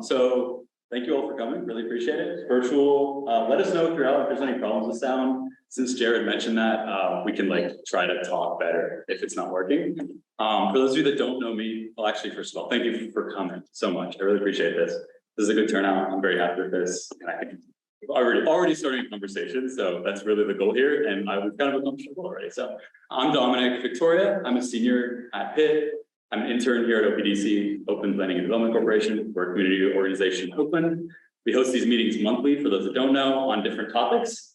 So thank you all for coming. Really appreciate it. Virtual. Let us know if you're out, if there's any problems with sound. Since Jared mentioned that, we can like try to talk better if it's not working. For those of you that don't know me, well, actually, first of all, thank you for coming so much. I really appreciate this. This is a good turnout. I'm very happy with this. And I think we've already starting a conversation, so that's really the goal here. And we've kind of become comfortable already. So I'm Dominic Victoria. I'm a senior at Pitt. I'm an intern here at OPDC, Oakland Planning and Development Corporation. We're a community organization in Oakland. We host these meetings monthly, for those that don't know, on different topics.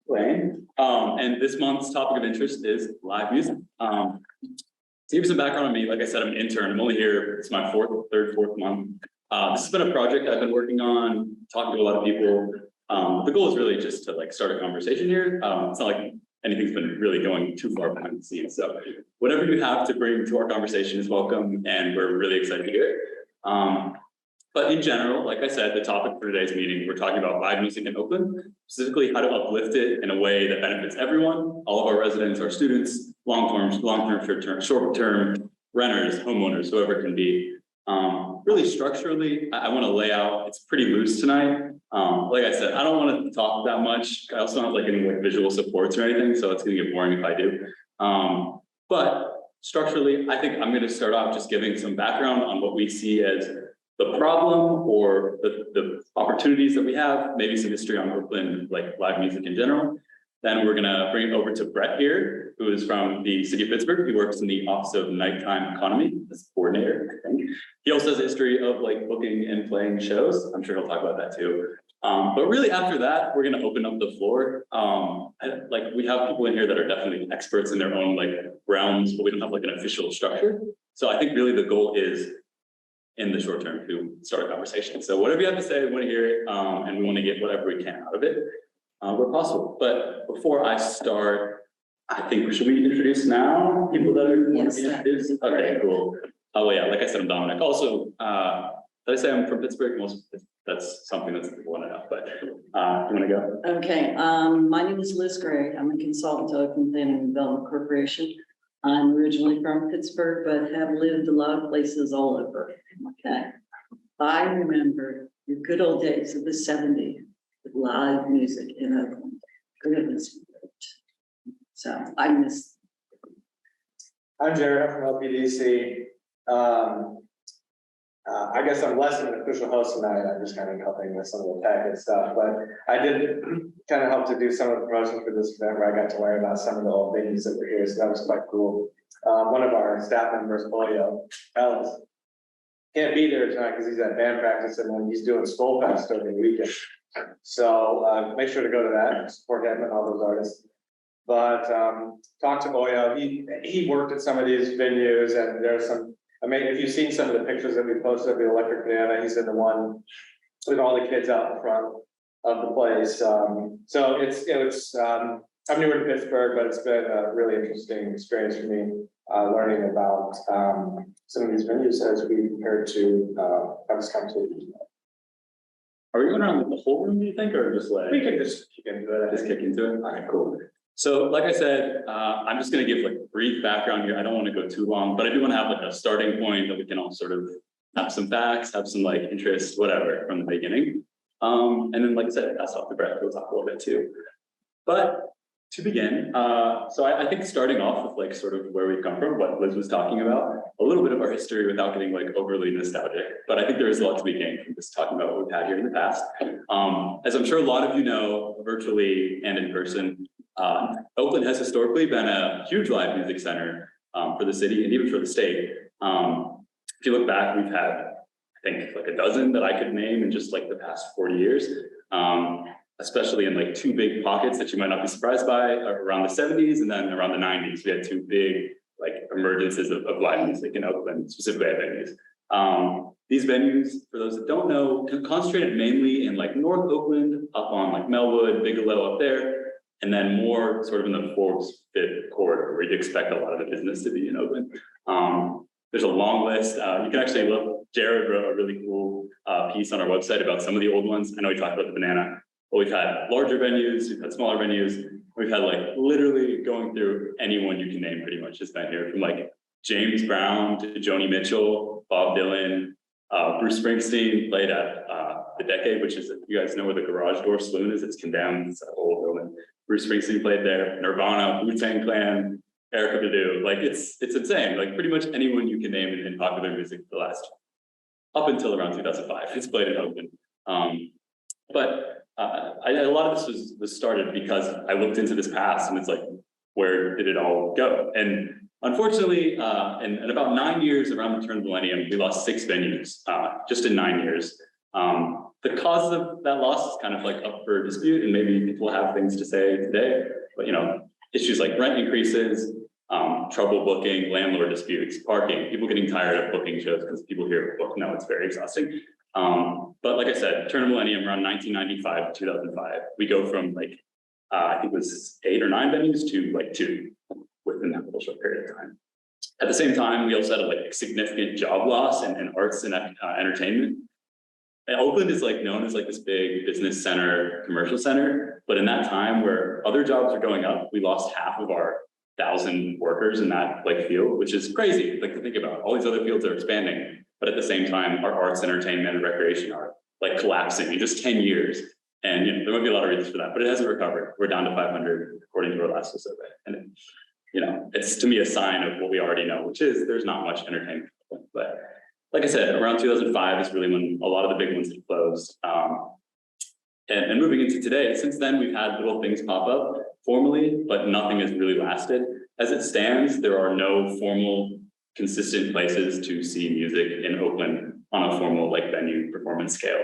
And this month's topic of interest is live music. To give you some background on me, like I said, I'm an intern. I'm only here, it's my fourth month. This has been a project I've been working on, talking to a lot of people. The goal is really just to like start a conversation here. It's not like anything's been really going too far behind the scenes. So whatever you have to bring to our conversation is welcome, and we're really excited to hear it. But in general, like I said, the topic for today's meeting, we're talking about live music in Oakland, specifically how to uplift it in a way that benefits everyone, all of our residents, our students, long-term, short-term, renters, homeowners, whoever it can be. Really structurally, I want to lay out, it's pretty loose tonight. Like I said, I don't want to talk that much. I also don't have like any like visual supports or anything, so it's going to get boring if I do. But structurally, I think I'm going to start off just giving some background on what we see as the problem or the opportunities that we have, maybe some history on Oakland, like live music in general. Then we're gonna bring it over to Brett here, who is from the city of Pittsburgh. He works in the Office of Nighttime Economy as coordinator, I think. He also has a history of like booking and playing shows. I'm sure he'll talk about that too. But really after that, we're gonna open up the floor. Like we have people in here that are definitely experts in their own like realms, but we don't have like an official structure. So I think really the goal is in the short term to start a conversation. So whatever you have to say, we want to hear it, and we want to get whatever we can out of it, where possible. But before I start, I think should we introduce now people that are Yes. introduced? Okay, cool. Oh yeah, like I said, I'm Dominic. Also, did I say I'm from Pittsburgh? That's something that people want to know. But you want to go? Okay, my name is Liz Gray. I'm a consultant to Oakland Planning and Development Corporation. I'm originally from Pittsburgh, but have lived a lot of places all over. Okay. I remember the good old days of the 70s with live music in Oakland. Goodness. So I miss. I'm Jared, I'm from LPDC. I guess I'm less of an official host tonight. I'm just kind of helping with some of the tech and stuff, but I did kind of help to do some of the promotion for this event where I got to learn about some of the old venues that were here. So that was quite cool. One of our staff members, Polio, Ellis, can't be there tonight because he's at band practice and then he's doing Skull Fest over the weekend. So make sure to go to that and support him and all those artists. But talk to Polio. He worked at some of these venues, and there's some. I mean, if you've seen some of the pictures that we posted of the Electric Banana, he's in the one with all the kids out in front of the place. So it's I'm newer to Pittsburgh, but it's been a really interesting experience for me learning about some of these venues as we compare to have this conversation. Are we going around with the whole room, do you think, or just like We can just kick into it. just kick into it? All right, cool. So like I said, I'm just going to give like a brief background here. I don't want to go too long, but I do want to have like a starting point that we can all sort of have some facts, have some like interest, whatever from the beginning. And then like I said, pass off to Brett, we'll talk a little bit too. But to begin, so I think starting off with like sort of where we've come from, what Liz was talking about, a little bit of our history without getting like overly nostalgic, but I think there is a lot to be gained from just talking about what we've had here in the past. As I'm sure a lot of you know, virtually and in person, Oakland has historically been a huge live music center for the city and even for the state. If you look back, we've had, I think, like a dozen that I could name in just like the past 40 years, especially in like two big pockets that you might not be surprised by around the 70s and then around the 90s. We had two big like emergences of live music in Oakland, specifically at venues. These venues, for those that don't know, concentrated mainly in like North Oakland, up on like Melwood, Bigelow up there, and then more sort of in the Forbes Fifth corridor where you'd expect a lot of the business to be in Oakland. There's a long list. You can actually look, Jared wrote a really cool piece on our website about some of the old ones. I know we talked about the Banana, but we've had larger venues, we've had smaller venues. We've had like literally going through anyone you can name pretty much has been here, from like James Brown to Joni Mitchell, Bob Dylan, Bruce Springsteen played at the Decade, which is, if you guys know where the Garage Door Saloon is, it's condemned, it's a whole building. Bruce Springsteen played there, Nirvana, Wu-Tang Clan, Erykah Badu, like it's insane. Like pretty much anyone you can name in popular music for the last, up until around 2005, it's played in Oakland. A lot of this was started because I looked into this past and it's like, where did it all go? And unfortunately, in about 9 years around the turn of the millennium, we lost 6 venues, just in 9 years. The cause of that loss is kind of like up for dispute, and maybe people have things to say today, but issues like rent increases, trouble booking, landlord disputes, parking, people getting tired of booking shows because people hear book, no, it's very exhausting. But like I said, turn of millennium around 1995 to 2005, we go from like, I think it was 8 or 9 venues to like 2 within that little short period of time. At the same time, we also had like significant job loss in arts and entertainment. And Oakland is like known as like this big business center, commercial center, but in that time where other jobs are going up, we lost half of our 1,000 workers in that like field, which is crazy like to think about. All these other fields are expanding, but at the same time, our arts, entertainment, and recreation are like collapsing in just 10 years. And there might be a lot of reasons for that, but it hasn't recovered. We're down to 500 according to our last survey. And it's to me a sign of what we already know, which is there's not much entertainment. But like I said, around 2005 is really when a lot of the big ones had closed. And moving into today, since then, we've had little things pop up formally, but nothing has really lasted. As it stands, there are no formal, consistent places to see music in Oakland on a formal like venue performance scale.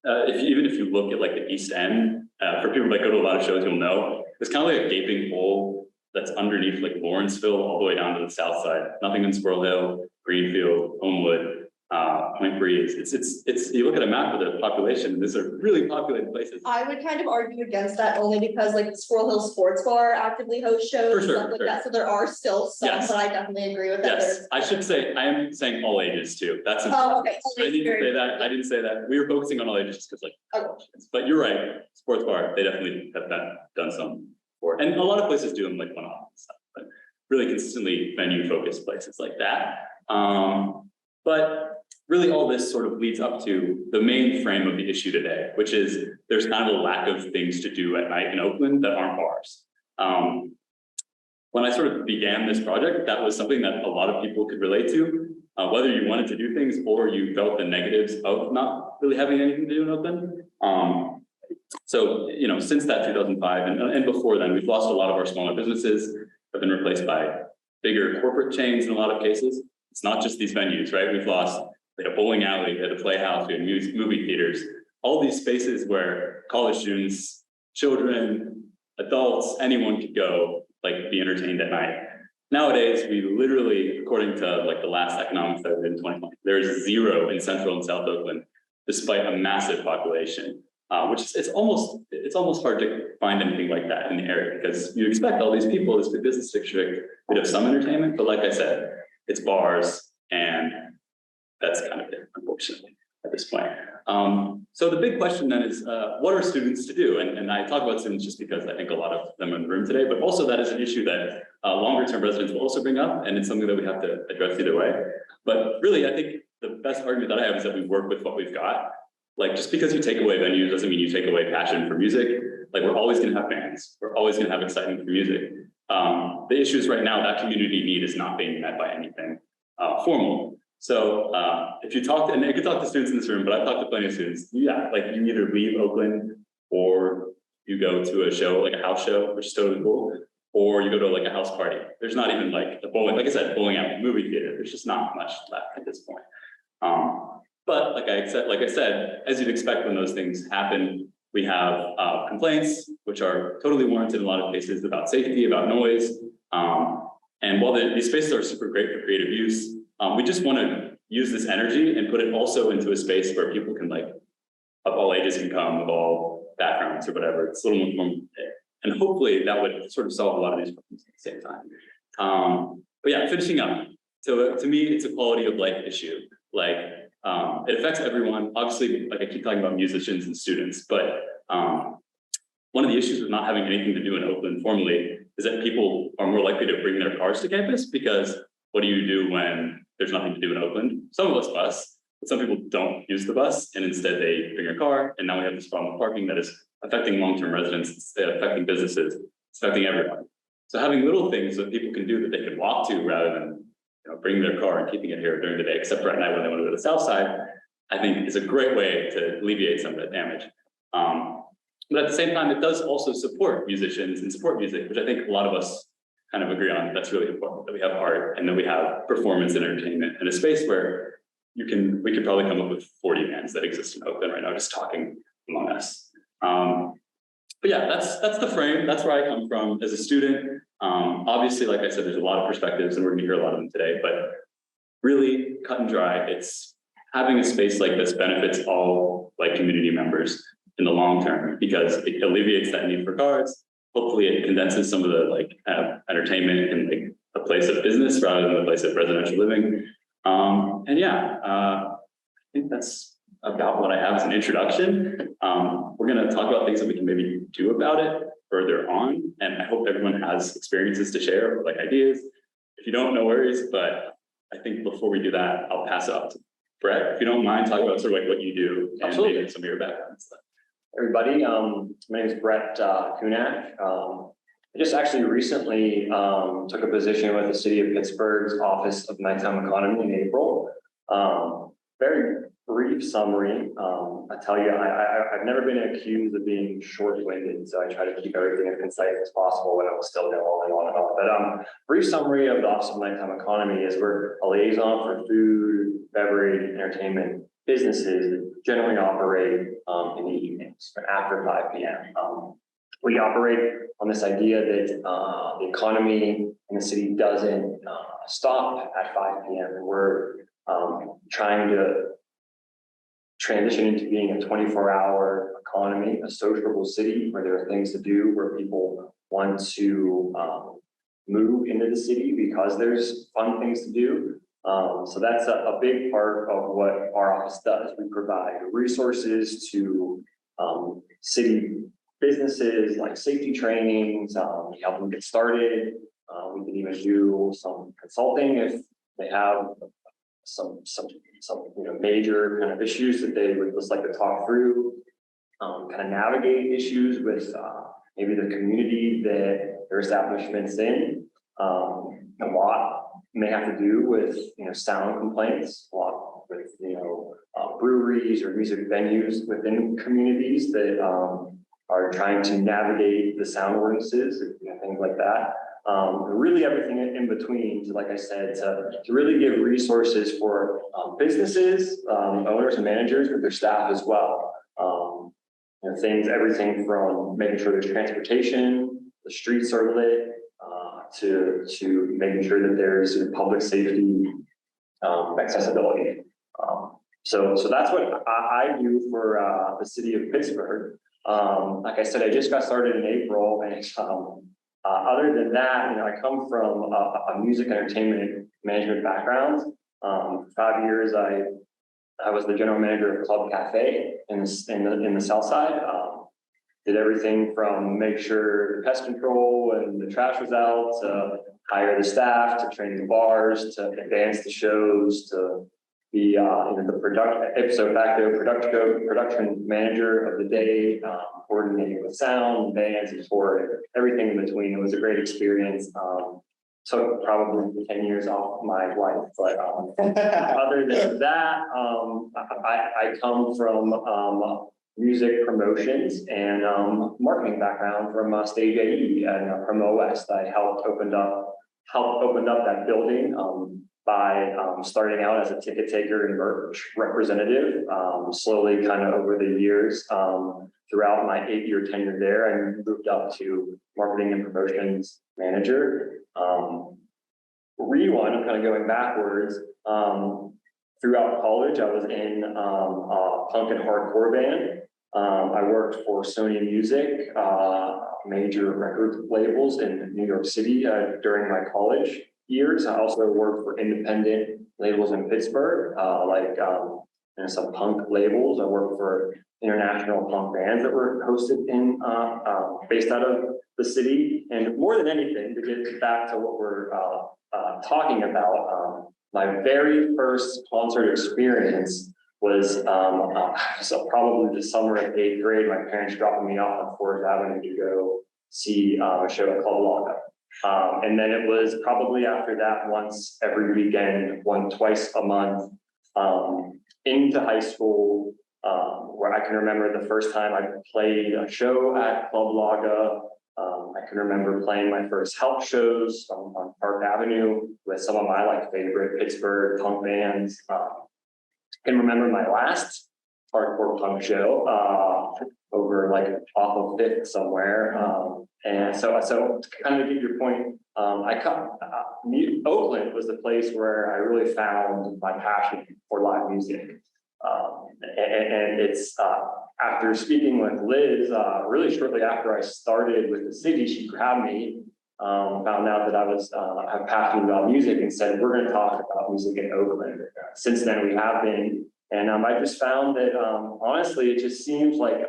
Even if you look at like the East End, for people that go to a lot of shows, you'll know, it's kind of like a gaping hole that's underneath like Lawrenceville all the way down to the south side. Nothing in Squirrel Hill, Greenfield, Homewood, Point Breeze. It's you look at a map of the population, these are really populated places. I would kind of argue against that only because like the Squirrel Hill Sports Bar actively hosts shows and stuff like that. So there are still some, but I definitely agree with that. Yes, I should say, I am saying all ages too. That's oh, okay. I didn't say that. I didn't say that. We were focusing on all ages just because but you're right. Sports bar, they definitely have done some for it. And a lot of places do them like one-off and stuff, but really consistently venue focused places like that. But really all this sort of leads up to the main frame of the issue today, which is there's kind of a lack of things to do at night in Oakland that aren't bars. When I sort of began this project, that was something that a lot of people could relate to, whether you wanted to do things or you felt the negatives of not really having anything to do in Oakland. So, since that 2005 and before then, we've lost a lot of our smaller businesses, have been replaced by bigger corporate chains in a lot of cases. It's not just these venues, right? We've lost a bowling alley, we had a playhouse, we had movie theaters, all these spaces where college students, children, adults, anyone could go, like be entertained at night. Nowadays, we literally, according to like the last economic study in 2020, there is 0 in Central and South Oakland, despite a massive population, which is, it's almost hard to find anything like that in the area because you expect all these people, this big business district, we'd have some entertainment, but like I said, it's bars and that's kind of it, unfortunately, at this point. So the big question then is, what are students to do? And I talk about students just because I think a lot of them are in the room today, but also that is an issue that longer term residents will also bring up, and it's something that we have to address either way. But really, I think the best argument that I have is that we work with what we've got. Like, just because you take away venues doesn't mean you take away passion for music. Like, we're always gonna have bands. We're always gonna have excitement for music. The issue is right now that community need is not being met by anything formal. So if you talk to, and I could talk to students in this room, but I've talked to plenty of students, yeah, like you either leave Oakland or you go to a show, like a house show, which is totally cool, or you go to like a house party. There's not even like a bowling, like I said, bowling alley, movie theater. There's just not much left at this point. But like I said, as you'd expect when those things happen, we have complaints, which are totally warranted in a lot of cases about safety, about noise. And while these spaces are super great for creative use, we just want to use this energy and put it also into a space where people can like, of all ages can come, of all backgrounds or whatever. It's a little more, and hopefully that would sort of solve a lot of these problems at the same time. But yeah, finishing up. So to me, it's a quality of life issue. Like it affects everyone. Obviously, like I keep talking about musicians and students, but one of the issues with not having anything to do in Oakland formally is that people are more likely to bring their cars to campus because what do you do when there's nothing to do in Oakland. Some of us bus, but some people don't use the bus and instead they bring a car. And now we have this problem with parking that is affecting long-term residents, it's affecting businesses, it's affecting everyone. So having little things that people can do that they can walk to rather than bringing their car and keeping it here during the day, except for at night when they want to go to the south side, I think is a great way to alleviate some of that damage. But at the same time, it does also support musicians and support music, which I think a lot of us kind of agree on. That's really important, that we have art and that we have performance and entertainment in a space where we could probably come up with 40 bands that exist in Oakland right now, just talking among us. But yeah, that's the frame. That's where I come from as a student. Obviously, like I said, there's a lot of perspectives and we're gonna hear a lot of them today, but really cut and dry, it's having a space like this benefits all like community members in the long term because it alleviates that need for cars. Hopefully it condenses some of the like entertainment in like a place of business rather than a place of residential living. And yeah, I think that's about what I have as an introduction. We're going to talk about things that we can maybe do about it further on. And I hope everyone has experiences to share, like ideas. If you don't, no worries. But I think before we do that, I'll pass it up to Brett. If you don't mind, talk about sort of like what you do and maybe some of your background stuff. Everybody, my name is Brett Kunak. I just actually recently took a position with the city of Pittsburgh's Office of Nighttime Economy in April. Very brief summary. I tell you, I've never been accused of being short-winded, so I try to keep everything as concise as possible when I will still go on and on and on. But brief summary of the Office of Nighttime Economy is we're a liaison for food, beverage, entertainment businesses that generally operate in the evenings or after 5 p.m. We operate on this idea that the economy in the city doesn't stop at 5 p.m. and we're trying to transition into being a 24-hour economy, a sociable city where there are things to do, where people want to move into the city because there's fun things to do. So that's a big part of what our office does. We provide resources to city businesses like safety trainings, we help them get started. We can even do some consulting if they have some major kind of issues that they would just like to talk through, kind of navigate issues with maybe the community that their establishment's in. A lot may have to do with sound complaints, a lot with breweries or music venues within communities that are trying to navigate the sound ordinances and things like that. Really everything in between, so like I said, to really give resources for businesses, owners and managers with their staff as well. Everything from making sure there's transportation, the streets are lit, to making sure that there's public safety, accessibility. So that's what I do for the city of Pittsburgh. Like I said, I just got started in April, and other than that, I come from a music entertainment management background. 5 years, I was the general manager of Club Cafe in the South Side. Did everything from make sure the pest control and the trash was out, to hire the staff, to train the bars, to advance the shows, to be the ipso facto production manager of the day, coordinating with sound, bands, and for everything in between. It was a great experience. Took probably 10 years off my life, but other than that, I come from music promotions and marketing background from Stage AE and from West. I helped open up that building by starting out as a ticket taker and merch representative. Slowly, kind of over the years, throughout my 8-year tenure there, I moved up to marketing and promotions manager. Rewind, I'm kind of going backwards. Throughout college, I was in a punk and hardcore band. I worked for Sony Music, major record labels in New York City during my college years. I also worked for independent labels in Pittsburgh, some punk labels. I worked for international punk bands that were hosted based out of the city. And more than anything, to get back to what we're talking about, my very first concert experience was so probably the summer of 8th grade. My parents dropping me off on 4th Avenue to go see a show called Laga. And then it was probably after that once every weekend, twice a month, into high school, where I can remember the first time I played a show at Club Laga. I can remember playing my first help shows on Park Avenue with some of my like favorite Pittsburgh punk bands. I can remember my last hardcore punk show over like off of 5th somewhere. And so to kind of get your point, Oakland was the place where I really found my passion for live music. And it's after speaking with Liz, really shortly after I started with the city, she grabbed me, found out that I'm passionate about music and said, we're going to talk about music in Oakland. Since then we have been, and I just found that honestly, it just seems like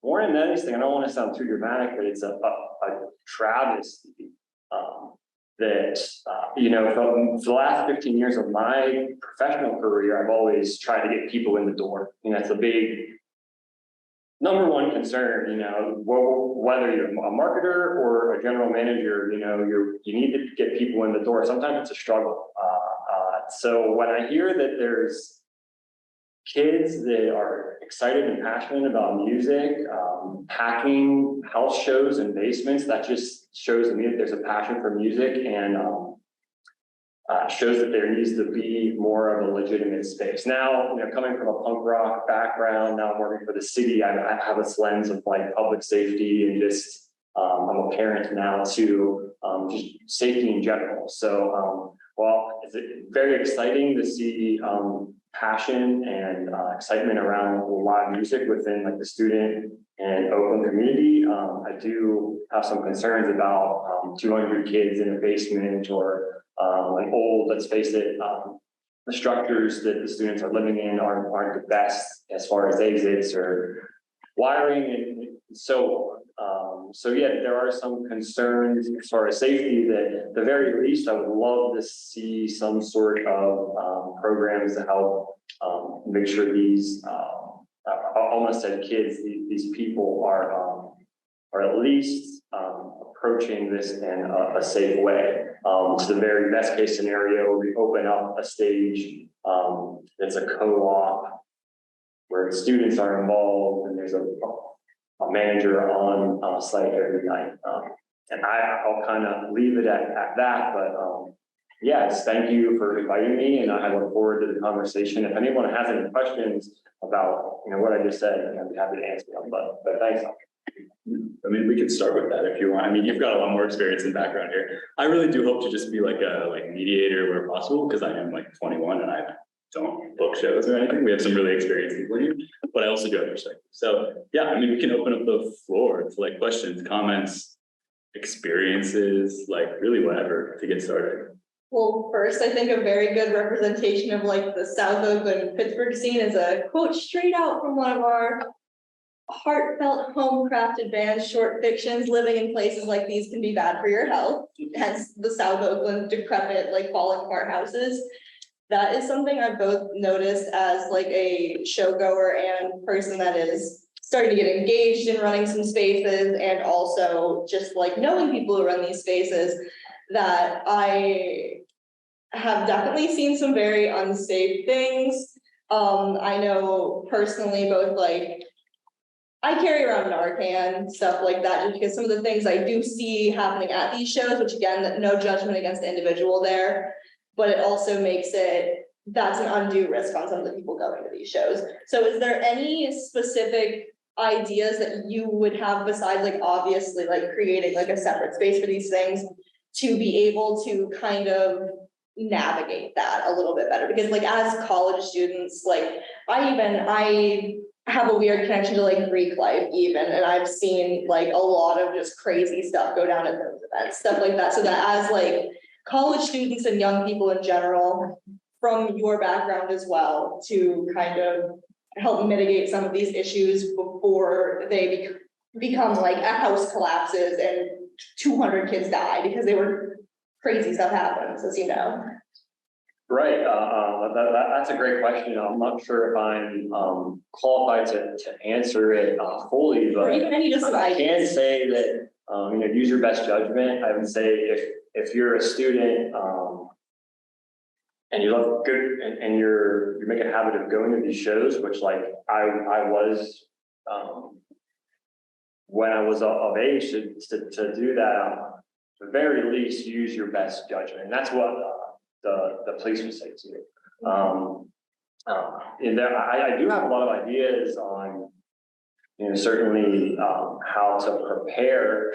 more than anything, I don't want to sound too dramatic, but it's a travesty that, for the last 15 years of my professional career, I've always tried to get people in the door. And that's a big number one concern, whether you're a marketer or a general manager, you need to get people in the door. Sometimes it's a struggle. So when I hear that there's kids that are excited and passionate about music, packing house shows and basements, that just shows me that there's a passion for music, and shows that there needs to be more of a legitimate space. Now, coming from a punk rock background, now I'm working for the city, I have this lens of like public safety and just, I'm a parent now too, just safety in general. So, well, it's very exciting to see passion and excitement around live music within like the student and Oakland community. I do have some concerns about 200 kids in a basement or an old, let's face it, the structures that the students are living in aren't the best as far as exits or wiring. And so yeah, there are some concerns as far as safety that at the very least, I would love to see some sort of programs to help make sure these, I almost said kids, these people are at least approaching this in a safe way. To the very best case scenario, we open up a stage that's a co-op where students are involved and there's a manager on site every night. And I'll kind of leave it at that, but yes, thank you for inviting me, and I look forward to the conversation. If anyone has any questions about what I just said, I'd be happy to answer them, but thanks. I mean, we could start with that if you want. I mean, you've got a lot more experience and background here. I really do hope to just be like a mediator where possible, because I am like 21 and I don't book shows or anything. We have some really experienced people here, but I also do have perspective. So yeah, I mean, we can open up the floor to like questions, comments, experiences, like really whatever to get started. Well, first, I think a very good representation of like the South Oakland Pittsburgh scene is a quote straight out from one of our heartfelt, home-crafted bands, short fictions. Living in places like these can be bad for your health. Hence the South Oakland decrepit, like falling apart houses. That is something I've both noticed as like a showgoer and person that is starting to get engaged in running some spaces, and also just like knowing people who run these spaces, that I have definitely seen some very unsafe things. I know personally, both like I carry around Narcan, stuff like that, just because some of the things I do see happening at these shows, which again, no judgment against the individual there, but it also makes that's an undue risk on some of the people going to these shows. So is there any specific ideas that you would have besides like obviously like creating like a separate space for these things to be able to kind of navigate that a little bit better? Because like as college students, like I have a weird connection to like Greek life even, and I've seen like a lot of just crazy stuff go down at those events, stuff like that. So that as like college students and young people in general, from your background as well, to kind of help mitigate some of these issues before they become like a house collapses and 200 kids die because they were crazy stuff happens, as you know. Right, that's a great question. I'm not sure if I'm qualified to answer it fully, Or but even any just I can ideas. say that, use your best judgment. I would say if you're a student, and you love good, and you make a habit of going to these shows, which like I was, when I was of age to do that, at the very least, use your best judgment. And that's what the police would say to you. And there, I do have a lot of ideas on, certainly how to prepare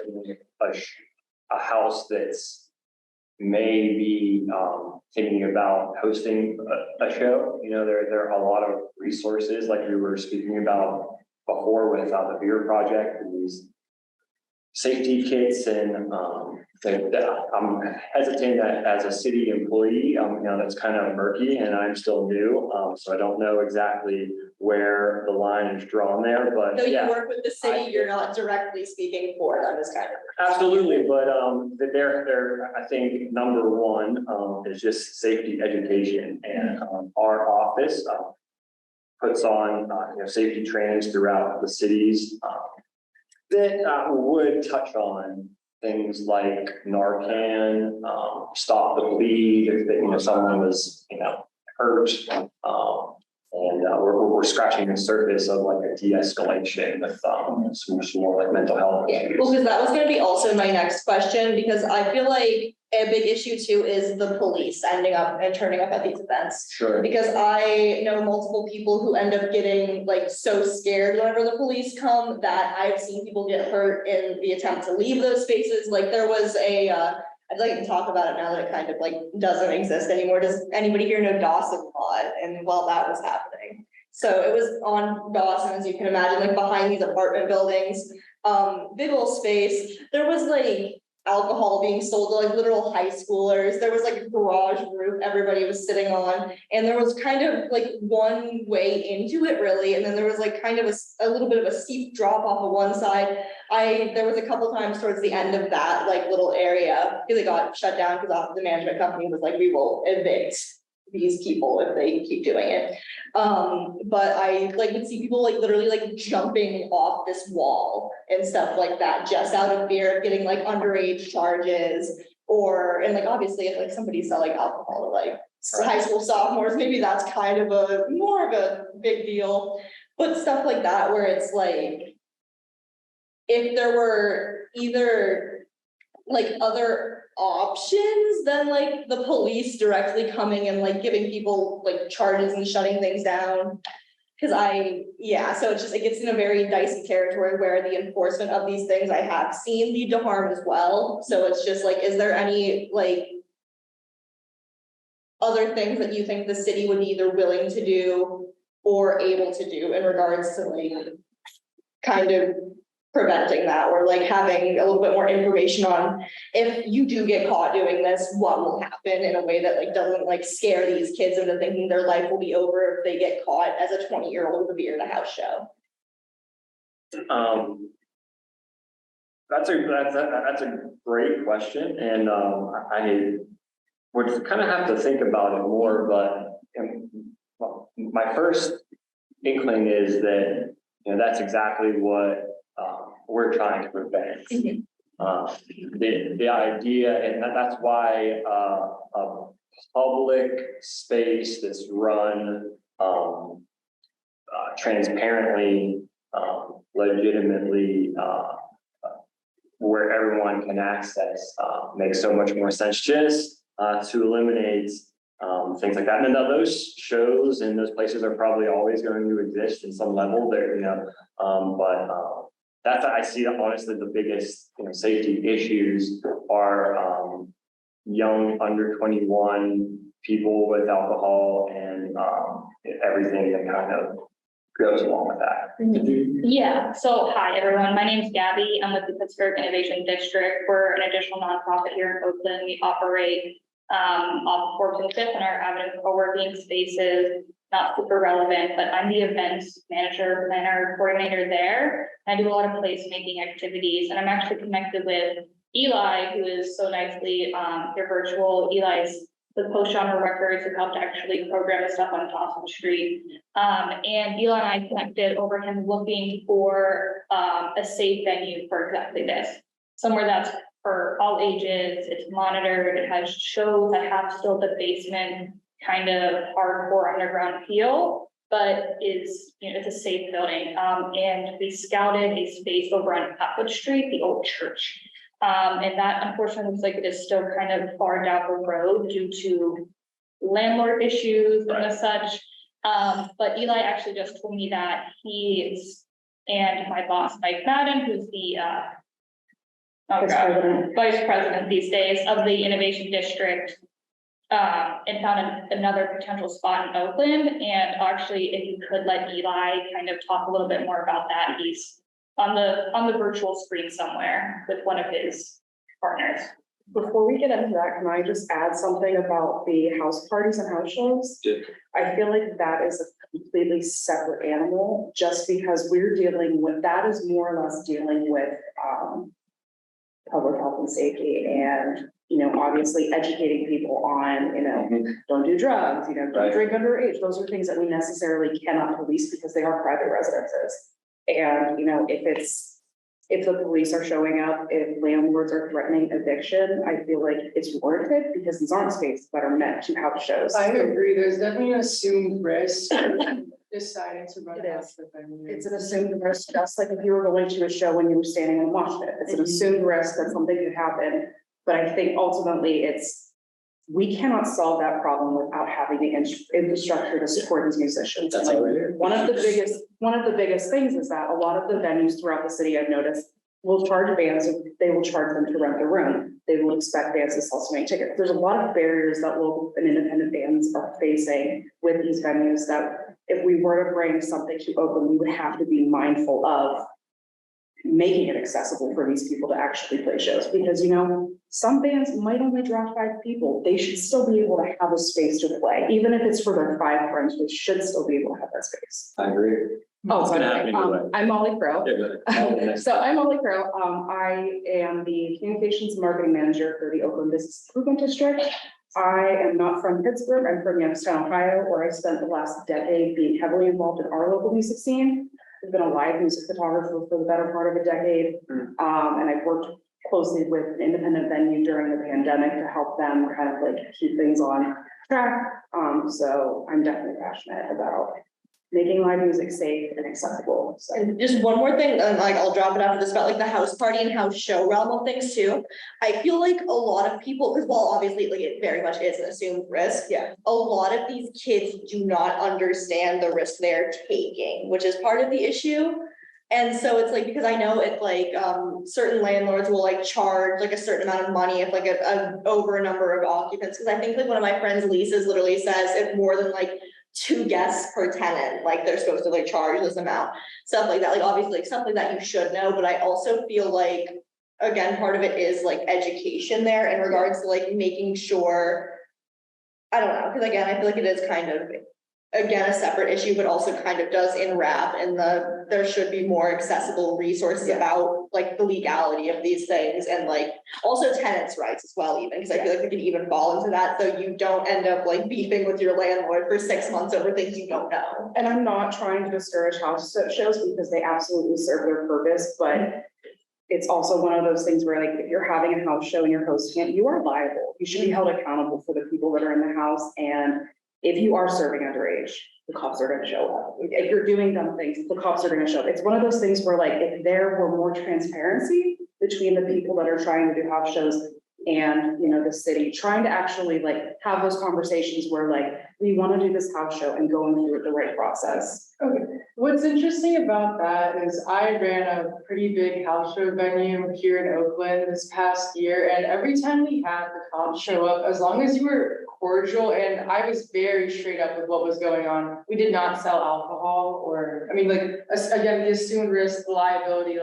a house that's maybe thinking about hosting a show. There are a lot of resources like we were speaking about before with the beer project and these safety kits and I'm hesitant that as a city employee, that's kind of murky and I'm still new. So I don't know exactly where the line is drawn there, but Though you yeah. work with the city, you're not directly speaking for them, is kind of. Absolutely, but they're I think number one is just safety education, and our office puts on safety trainings throughout the cities that would touch on things like Narcan, stop the bleed if someone was hurt, and we're scratching the surface of like a de-escalation with some more like mental health Yeah, issues. well, because that was gonna be also my next question, because I feel like a big issue too is the police ending up and turning up at these events. Sure. Because I know multiple people who end up getting like so scared whenever the police come that I've seen people get hurt in the attempt to leave those spaces. Like there was I'd like to talk about it now that it kind of like doesn't exist anymore. Does anybody here know Dawson Pod? And while that was happening. So it was on Dawson, as you can imagine, like behind these apartment buildings, big old space. There was like alcohol being sold to like literal high schoolers. There was like a garage roof everybody was sitting on. And there was kind of like one way into it really. And then there was like kind of a little bit of a steep drop off of one side. There was a couple times towards the end of that like little area, because it got shut down because the management company was like, we will evict these people if they keep doing it. But I like would see people like literally like jumping off this wall and stuff like that, just out of fear of getting like underage charges, and like obviously if like somebody's selling alcohol to like high school sophomores, maybe that's kind of a more of a big deal. But stuff like that where it's like, if there were either like other options than like the police directly coming and like giving people like charges and shutting things down. Cause so it gets in a very dicey territory where the enforcement of these things I have seen lead to harm as well. So it's just like, is there any like other things that you think the city would be either willing to do or able to do in regards to like kind of preventing that, or like having a little bit more information on if you do get caught doing this, what will happen in a way that like doesn't like scare these kids into thinking their life will be over if they get caught as a 20-year-old with a beer at a house show? That's a great question, and I would kind of have to think about it more. But my first inkling is that that's exactly what we're trying to prevent. The idea, and that's why a public space that's run transparently, legitimately, where everyone can access makes so much more sense, just to eliminate things like that. And then those shows and those places are probably always going to exist in some level there, but that's, I see honestly the biggest safety issues are young under 21 people with alcohol and everything that kind of goes along with that. Yeah, so hi everyone, my name is Gabby. I'm with the Pittsburgh Innovation District. We're an additional nonprofit here in Oakland. We operate off 4th and 5th in our Avenue co-working spaces. Not super relevant, but I'm the events manager, planner, coordinator there. I do a lot of placemaking activities, and I'm actually connected with Eli, who is so nicely your virtual. Eli's the post genre records and helped actually program the stuff on top of the street. And Eli and I connected over him looking for a safe venue for exactly this. Somewhere that's for all ages, it's monitored, it has shows that have still the basement kind of hardcore underground feel, but is, it's a safe building. And we scouted a space over on Atwood Street, the old church. And that unfortunately looks like it is still kind of far down the road due to landlord issues and as such. But Eli actually just told me that he is, and my boss, Mike Madden, who's the vice president these days of the Innovation District, and found another potential spot in Oakland. And actually, if you could let Eli kind of talk a little bit more about that, he's on the virtual screen somewhere with one of his partners. Before we get into that, can I just add something about the house parties and house shows? Yeah. I feel like that is a completely separate animal, just because we're dealing with, that is more or less dealing with public health and safety and, obviously educating people on, don't do drugs, don't drink underage. Those are things that we necessarily cannot police because they are private residences. And, if the police are showing up, if landlords are threatening eviction, I feel like it's warranted because these aren't spaces that are meant to have shows. I agree, there's definitely an assumed risk deciding to run It a is. house for venue. It's an assumed risk, just like if you were going to a show when you were standing in a mosh pit. It's an assumed risk that something could happen. But I think ultimately we cannot solve that problem without having the infrastructure to support these musicians. That's all right. One of the biggest things is that a lot of the venues throughout the city, I've noticed, will charge bands, they will charge them to rent the room. They will expect bands to sell so many tickets. There's a lot of barriers that local and independent bands are facing with these venues that if we were to bring something to Oakland, we would have to be mindful of making it accessible for these people to actually play shows. Because, some bands might only draw 5 people. They should still be able to have a space to play. Even if it's for their 5 friends, they should still be able to have that space. I agree. Oh, It's gonna happen either way. I'm Molly Crow. Yeah, go ahead. So I'm Molly Crow. I am the communications marketing manager for the Oakland Business Improvement District. I am not from Pittsburgh. I'm from Youngstown, Ohio, where I spent the last decade being heavily involved in our local music scene. I've been a live music photographer for the better part of a decade. And I've worked closely with an independent venue during the pandemic to help them kind of like keep things on track. So I'm definitely passionate about making live music safe and accessible. So. And just one more thing, and I'll drop it after this about the house party and house show realm of things too. I feel like a lot of people, because while obviously it very much is an assumed risk, a lot of these kids do not understand the risk they're taking, which is part of the issue. And so it's because I know it's certain landlords will charge a certain amount of money if over a number of occupants. Because I think one of my friends' leases literally says if more than 2 guests per tenant, they're supposed to charge this amount, stuff like that. Obviously something that you should know, but I also feel again, part of it is education there in regards to making sure, I don't know, because again, I feel it is kind of, again, a separate issue, but also kind of does wrap in there should be more accessible resources about the legality of these things and also tenants' rights as well, even because I feel we could even fall into that, so you don't end up beefing with your landlord for 6 months over things you don't know. And I'm not trying to discourage house shows because they absolutely serve their purpose, but it's also one of those things where if you're having a house show and you're hosting it, you are liable. You should be held accountable for the people that are in the house. And if you are serving underage, the cops are going to show up. If you're doing dumb things, the cops are going to show up. It's one of those things where if there were more transparency between the people that are trying to do house shows and, the city, trying to actually have those conversations where we want to do this house show and going through it the right process. Okay, what's interesting about that is I ran a pretty big house show venue here in Oakland this past year, and every time we had the cops show up, as long as you were cordial, and I was very straight up with what was going on. We did not sell alcohol or, again, the assumed risk, the liability,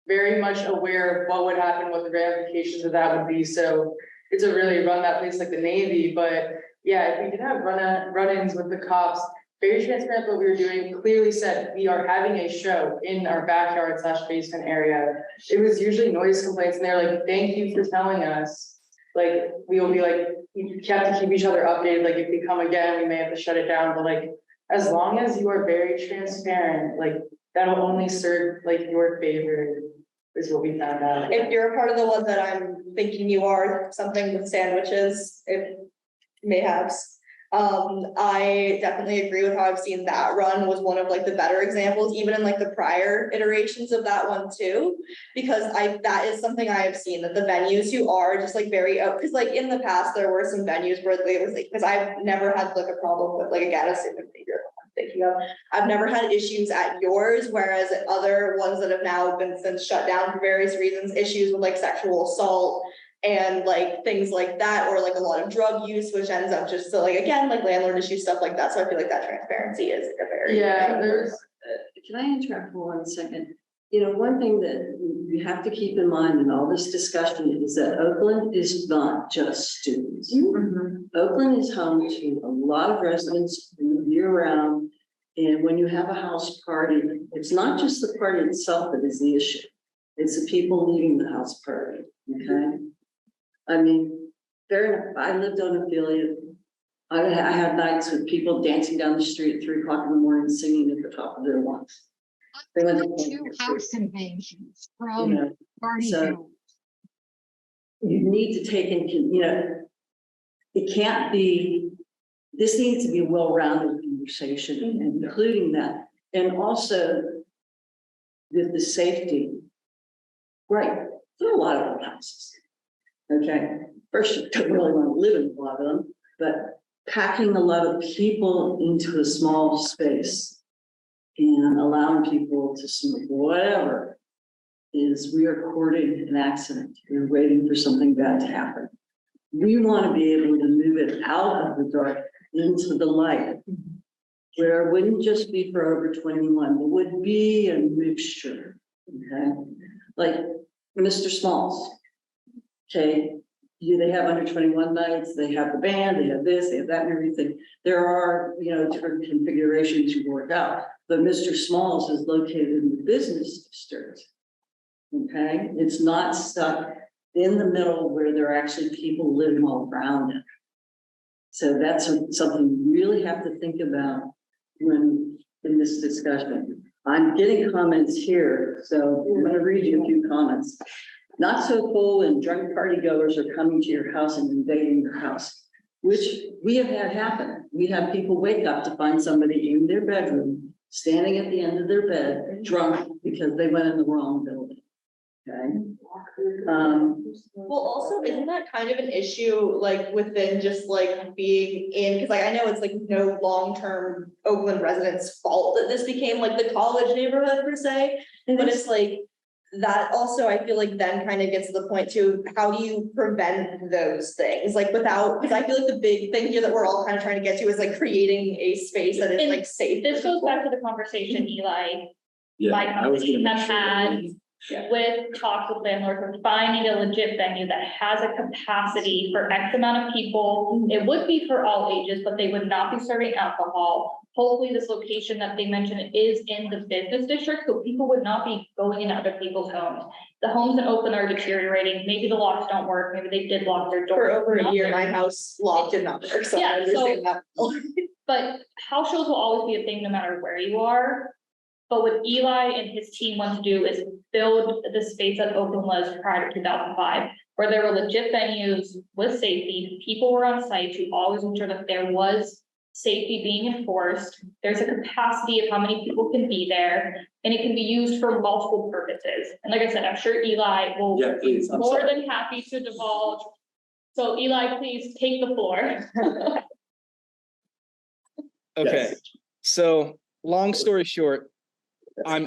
very much aware of what would happen, what the ramifications of that would be. So it's a really run that place like the Navy, but yeah, if we did have run-ins with the cops, very transparent what we were doing, clearly said we are having a show in our backyard / basement area. It was usually noise complaints and they're thank you for telling us. like, we will be like, you have to keep each other updated, like, if we come again, we may have to shut it down, but like, as long as you are very transparent, like, that'll only serve like your favor, is what we found out. If you're a part of the one that I'm thinking you are, something with sandwiches, if mayhaps. I definitely agree with how I've seen that run was one of like the better examples, even in like the prior iterations of that one too. Because that is something I have seen, that the venues who are just like very, because like in the past, there were some venues where it was like, because I've never had like a problem with like, again, a student figure. Thinking of, I've never had issues at yours, whereas at other ones that have now been since shut down for various reasons, issues with like sexual assault and like things like that, or like a lot of drug use, which ends up just so like, again, like landlord issue stuff like that. So I feel like that transparency is a very. Yeah, there's, Can I interrupt for 1 second? You know, one thing that you have to keep in mind in all this discussion is that Oakland is not just students. Oakland is home to a lot of residents year round. And when you have a house party, it's not just the party itself that is the issue. It's the people leaving the house party, okay? I mean, I lived on affiliate. I had nights with people dancing down the street at 3 o'clock in the morning, singing at the top of their lungs. They went to Two house invasions you from know, Barney so- Hill. you need to take into, you know, it can't be, this needs to be a well-rounded conversation, including that. And also with the safety. Right, there are a lot of old houses. Okay, first, you don't really want to live in a lot of them, but packing a lot of people into a small space and allowing people to smoke whatever is, we are courting an accident. We're waiting for something bad to happen. We want to be able to move it out of the dark into the light, where it wouldn't just be for over 21, but would be a mixture. Okay, like Mr. Smalls. Okay, they have under 21 nights, they have the band, they have this, they have that and everything. There are, you know, different configurations you work out, but Mr. Smalls is located in the business district. Okay, it's not stuck in the middle where there are actually people living all around it. So that's something you really have to think about when in this discussion. I'm getting comments here, so I'm going to read you a few comments. Not so full and drunk party goers are coming to your house and invading your house, which we have had happen. We have people wake up to find somebody in their bedroom, standing at the end of their bed, drunk because they went in the wrong building. Okay. Well, also, isn't that kind of an issue, like within just like being in, because like I know it's like no long-term Oakland residents' fault that this became like the college neighborhood per se, but it's like that also, I feel like then kind of gets to the point too, how do you prevent those things? Like without, because I feel like the big thing here that we're all kind of trying to get to is like creating a space that is And like safe. This goes back to the conversation Eli, Yeah, my I was company gonna has make sure that had we- with talks with landlords, we're finding a legit venue that has a capacity for X amount of people. It would be for all ages, but they would not be serving alcohol. Hopefully, this location that they mentioned is in the business district, so people would not be going in other people's homes. The homes in Oakland are deteriorating. Maybe the locks don't work. Maybe they did lock their door. For over a year, my house lock did not work, so I Yeah, so- understand that. But house shows will always be a thing no matter where you are. But what Eli and his team want to do is build the space that Oakland was prior to 2005, where there were legit venues with safety. People were on site to always ensure that there was safety being enforced. There's a capacity of how many people can be there, and it can be used for multiple purposes. And like I said, I'm sure Eli will Yeah, please, be I'm more sorry. than happy to divulge. So Eli, please take the floor. Okay, Yes. so long story short, I'm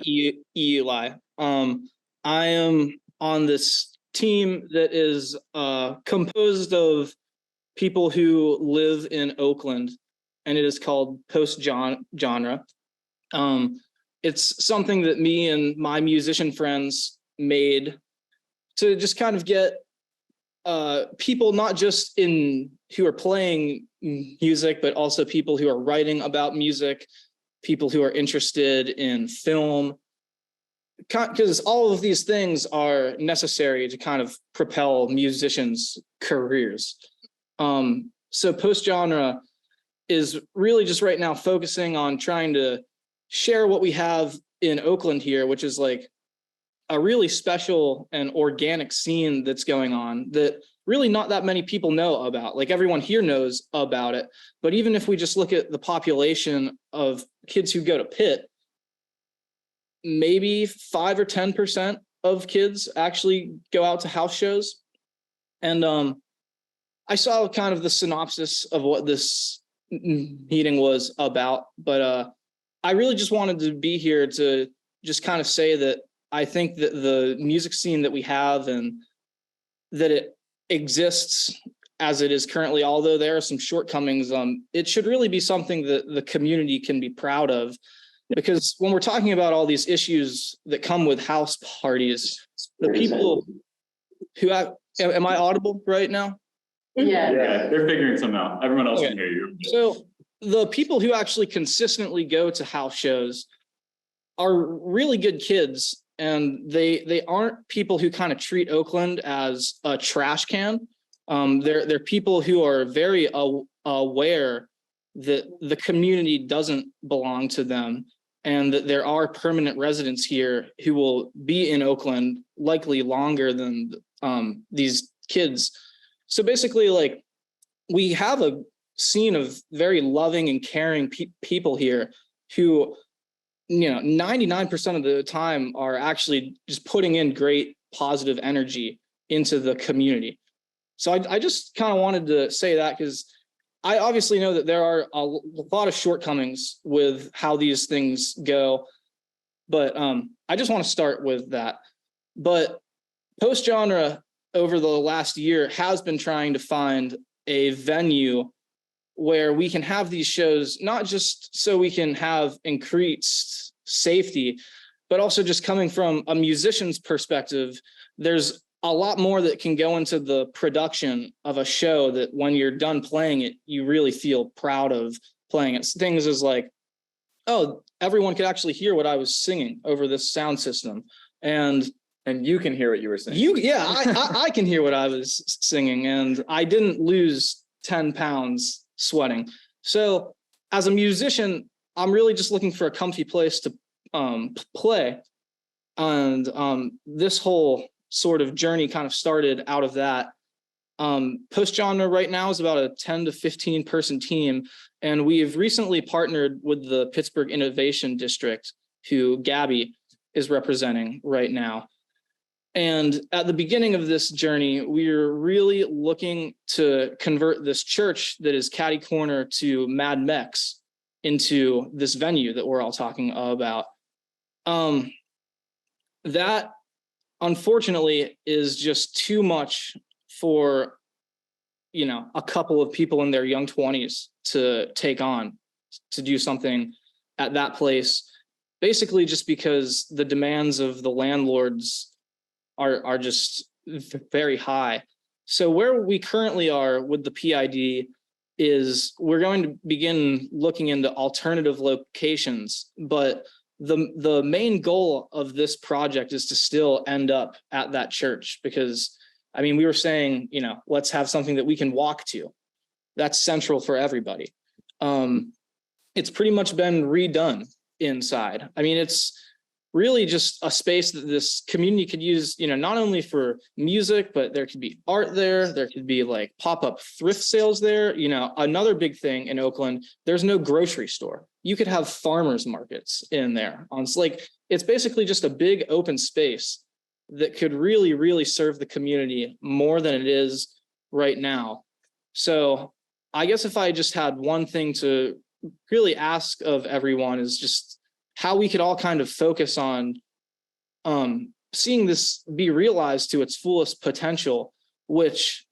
Eli. I am on this team that is composed of people who live in Oakland, and it is called post genre. It's something that me and my musician friends made to just kind of get people not just who are playing music, but also people who are writing about music, people who are interested in film, because all of these things are necessary to kind of propel musicians' careers. So post genre is really just right now focusing on trying to share what we have in Oakland here, which is like a really special and organic scene that's going on that really not that many people know about. Like everyone here knows about it, but even if we just look at the population of kids who go to Pitt, maybe 5 or 10% of kids actually go out to house shows. And I saw kind of the synopsis of what this meeting was about, but I really just wanted to be here to just kind of say that I think that the music scene that we have and that it exists as it is currently, although there are some shortcomings, it should really be something that the community can be proud of. Because when we're talking about all these issues that come with house parties, the people who have, am I audible right now? Yeah. Yeah, they're figuring something out. Everyone else Okay. can hear you. So the people who actually consistently go to house shows are really good kids, and they aren't people who kind of treat Oakland as a trash can. They're people who are very aware that the community doesn't belong to them, and that there are permanent residents here who will be in Oakland likely longer than these kids. So basically, like, we have a scene of very loving and caring people here who, 99% of the time are actually just putting in great positive energy into the community. So I just kind of wanted to say that, because I obviously know that there are a lot of shortcomings with how these things go, but I just want to start with that. But post genre over the last year has been trying to find a venue where we can have these shows, not just so we can have increased safety, but also just coming from a musician's perspective, there's a lot more that can go into the production of a show that when you're done playing it, you really feel proud of playing it. Things is like, oh, everyone could actually hear what I was singing over this sound system. And you can hear what you were saying. I can hear what I was singing, and I didn't lose 10 pounds sweating. So as a musician, I'm really just looking for a comfy place to play. And this whole sort of journey kind of started out of that. Post genre right now is about a 10 to 15 person team. And we've recently partnered with the Pittsburgh Innovation District, who Gabby is representing right now. And at the beginning of this journey, we're really looking to convert this church that is catty corner to Mad Mex into this venue that we're all talking about. That unfortunately is just too much for, a couple of people in their young 20s to take on, to do something at that place, basically just because the demands of the landlords are just very high. So where we currently are with the PID is we're going to begin looking into alternative locations, but the main goal of this project is to still end up at that church, because we were saying, let's have something that we can walk to. That's central for everybody. It's pretty much been redone inside. It's really just a space that this community could use, not only for music, but there could be art there. There could be like pop-up thrift sales there. Another big thing in Oakland, there's no grocery store. You could have farmers markets in there. It's basically just a big open space that could really, really serve the community more than it is right now. So I guess if I just had one thing to really ask of everyone is just how we could all kind of focus on seeing this be realized to its fullest potential, which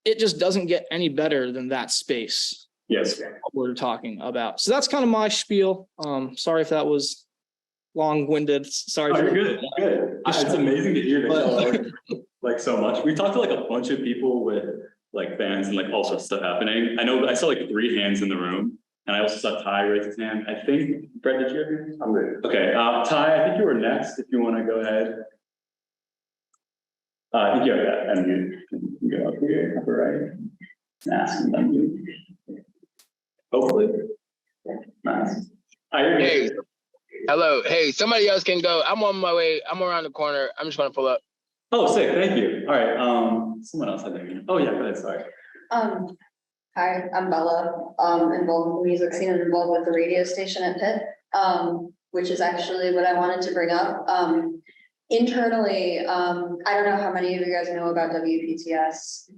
it just doesn't get any better than that space. Yes. What we're talking about. So that's kind of my spiel. Sorry if that was long-winded. Sorry. Oh, you're good. Good. It's amazing to hear that like so much. We talked to like a bunch of people with like bands and like all sorts of stuff happening. I know I saw like 3 hands in the room. And I also saw Ty raise his hand. I think, Brett, did you have your hand? I'm good. Okay, Ty, I think you were next, if you want to go ahead. I think you have that, and you can go up here, upper right. And ask them, unmute. Hopefully. Nice. Hey, hello. Hey, somebody else can go. I'm on my way. I'm around the corner. I'm just gonna pull up. Oh, sick, thank you. All right, someone else had their hand. Oh, yeah, go ahead, sorry. Hi, I'm Bella, involved with the music scene and involved with the radio station at Pitt, which is actually what I wanted to bring up. Internally, I don't know how many of you guys know about WPTS,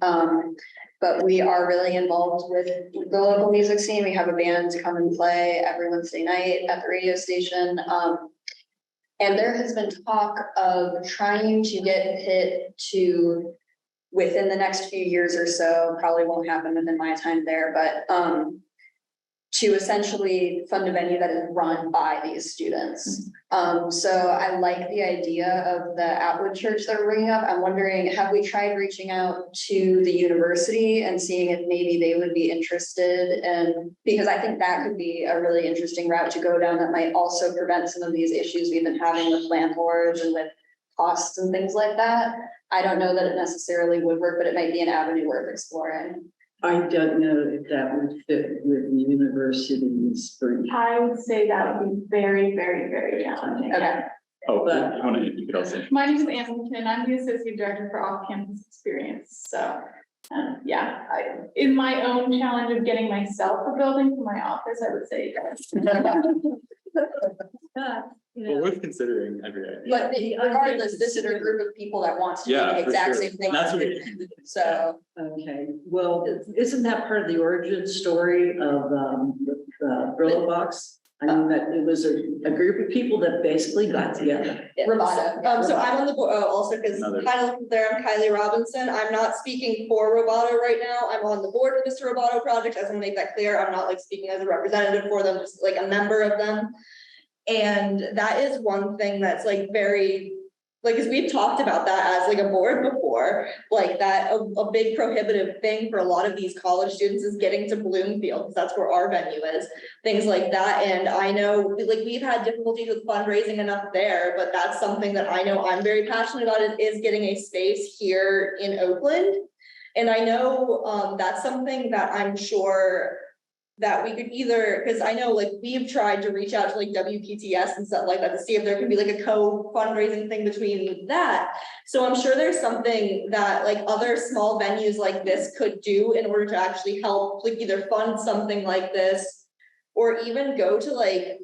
but we are really involved with the local music scene. We have a band come and play every Wednesday night at the radio station. And there has been talk of trying to get Pitt to, within the next few years or so, probably won't happen within my time there, but to essentially fund a venue that is run by these students. So I like the idea of the Atwood Church that we're bringing up. I'm wondering, have we tried reaching out to the university and seeing if maybe they would be interested? And because I think that could be a really interesting route to go down that might also prevent some of these issues we've been having with landlords and with costs and things like that. I don't know that it necessarily would work, but it might be an avenue worth exploring. I don't know if that would fit with the university's spring. I would say that would be very, very, very challenging. Okay. Oh, you could also. My name is Anne Lincoln. I'm the Associate Director for Off-Campus Experience. So, yeah, in my own challenge of getting myself a building for my office, I would say yes. Well, worth considering every day. But regardless, this is a group of people that wants to do Yeah, the for exact sure. same thing. That's what So. Okay, well, isn't that part of the origin story of the Brillo Box? I mean, that it was a group of people that basically got together. Roboto. So I'm on the board also because I'm Kylie Robinson. I'm not speaking for Roboto right now. I'm on the board of Mr. Roboto project. I just want to make that clear. I'm not like speaking as a representative for them, just like a member of them. And that is one thing that's like very, like, as we've talked about that as like a board before, like that a big prohibitive thing for a lot of these college students is getting to Bloomfield, because that's where our venue is, things like that. And I know like we've had difficulties with fundraising enough there, but that's something that I know I'm very passionate about is getting a space here in Oakland. And I know that's something that I'm sure that we could either, because I know like we've tried to reach out to like WPTS and stuff like that to see if there could be like a co-fundraising thing between that. So I'm sure there's something that like other small venues like this could do in order to actually help like either fund something like this or even go to like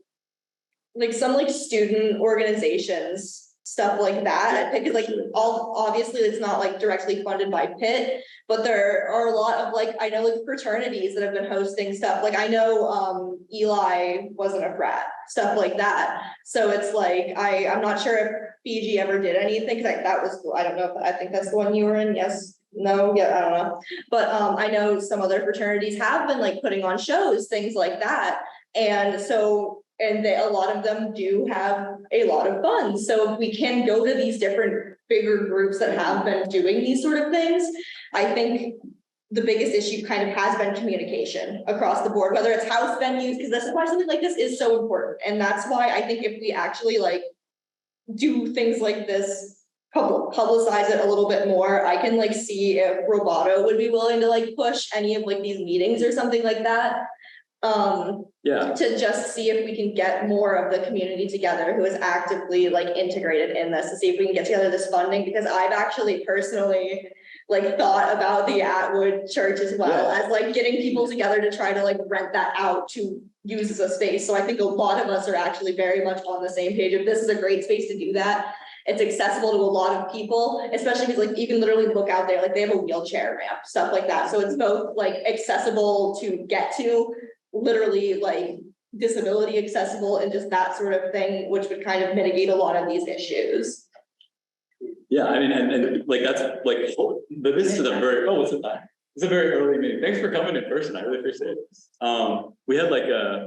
some like student organizations, stuff like that. Because like obviously it's not like directly funded by Pitt, but there are a lot of like, I know like fraternities that have been hosting stuff. Like I know Eli wasn't a frat, stuff like that. So it's like, I'm not sure if Fiji ever did anything, because that was, I don't know, I think that's the one you were in, yes, no, yeah, I don't know. But I know some other fraternities have been like putting on shows, things like that. And so, and a lot of them do have a lot of funds. So if we can go to these different bigger groups that have been doing these sort of things, I think the biggest issue kind of has been communication across the board, whether it's house venues, because that's why something like this is so important. And that's why I think if we actually like do things like this, publicize it a little bit more, I can like see if Roboto would be willing to like push any of like these meetings or something like that. To just see if we can get more of the community together who is actively like integrated in this, to see if we can get together this funding, because I've actually personally like thought about the Atwood Church as well as like getting people together to try to like rent that out to use as a space. So I think a lot of us are actually very much on the same page. If this is a great space to do that, it's accessible to a lot of people, especially because like you can literally look out there, like they have a wheelchair ramp, stuff like that. So it's both like accessible to get to, literally like disability accessible, and just that sort of thing, which would kind of mitigate a lot of these issues. Yeah, I mean, and like that's like, but this is a very, what's it? It's a very early meeting. Thanks for coming in person. I really appreciate it. We had like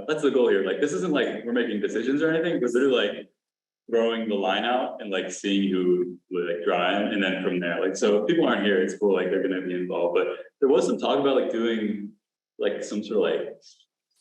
that's the goal here. Like this isn't like we're making decisions or anything, because they're like throwing the line out and like seeing who would like draw in, and then from there, like, so if people aren't here, it's cool, like they're gonna be involved. But there was some talk about like doing like some sort of like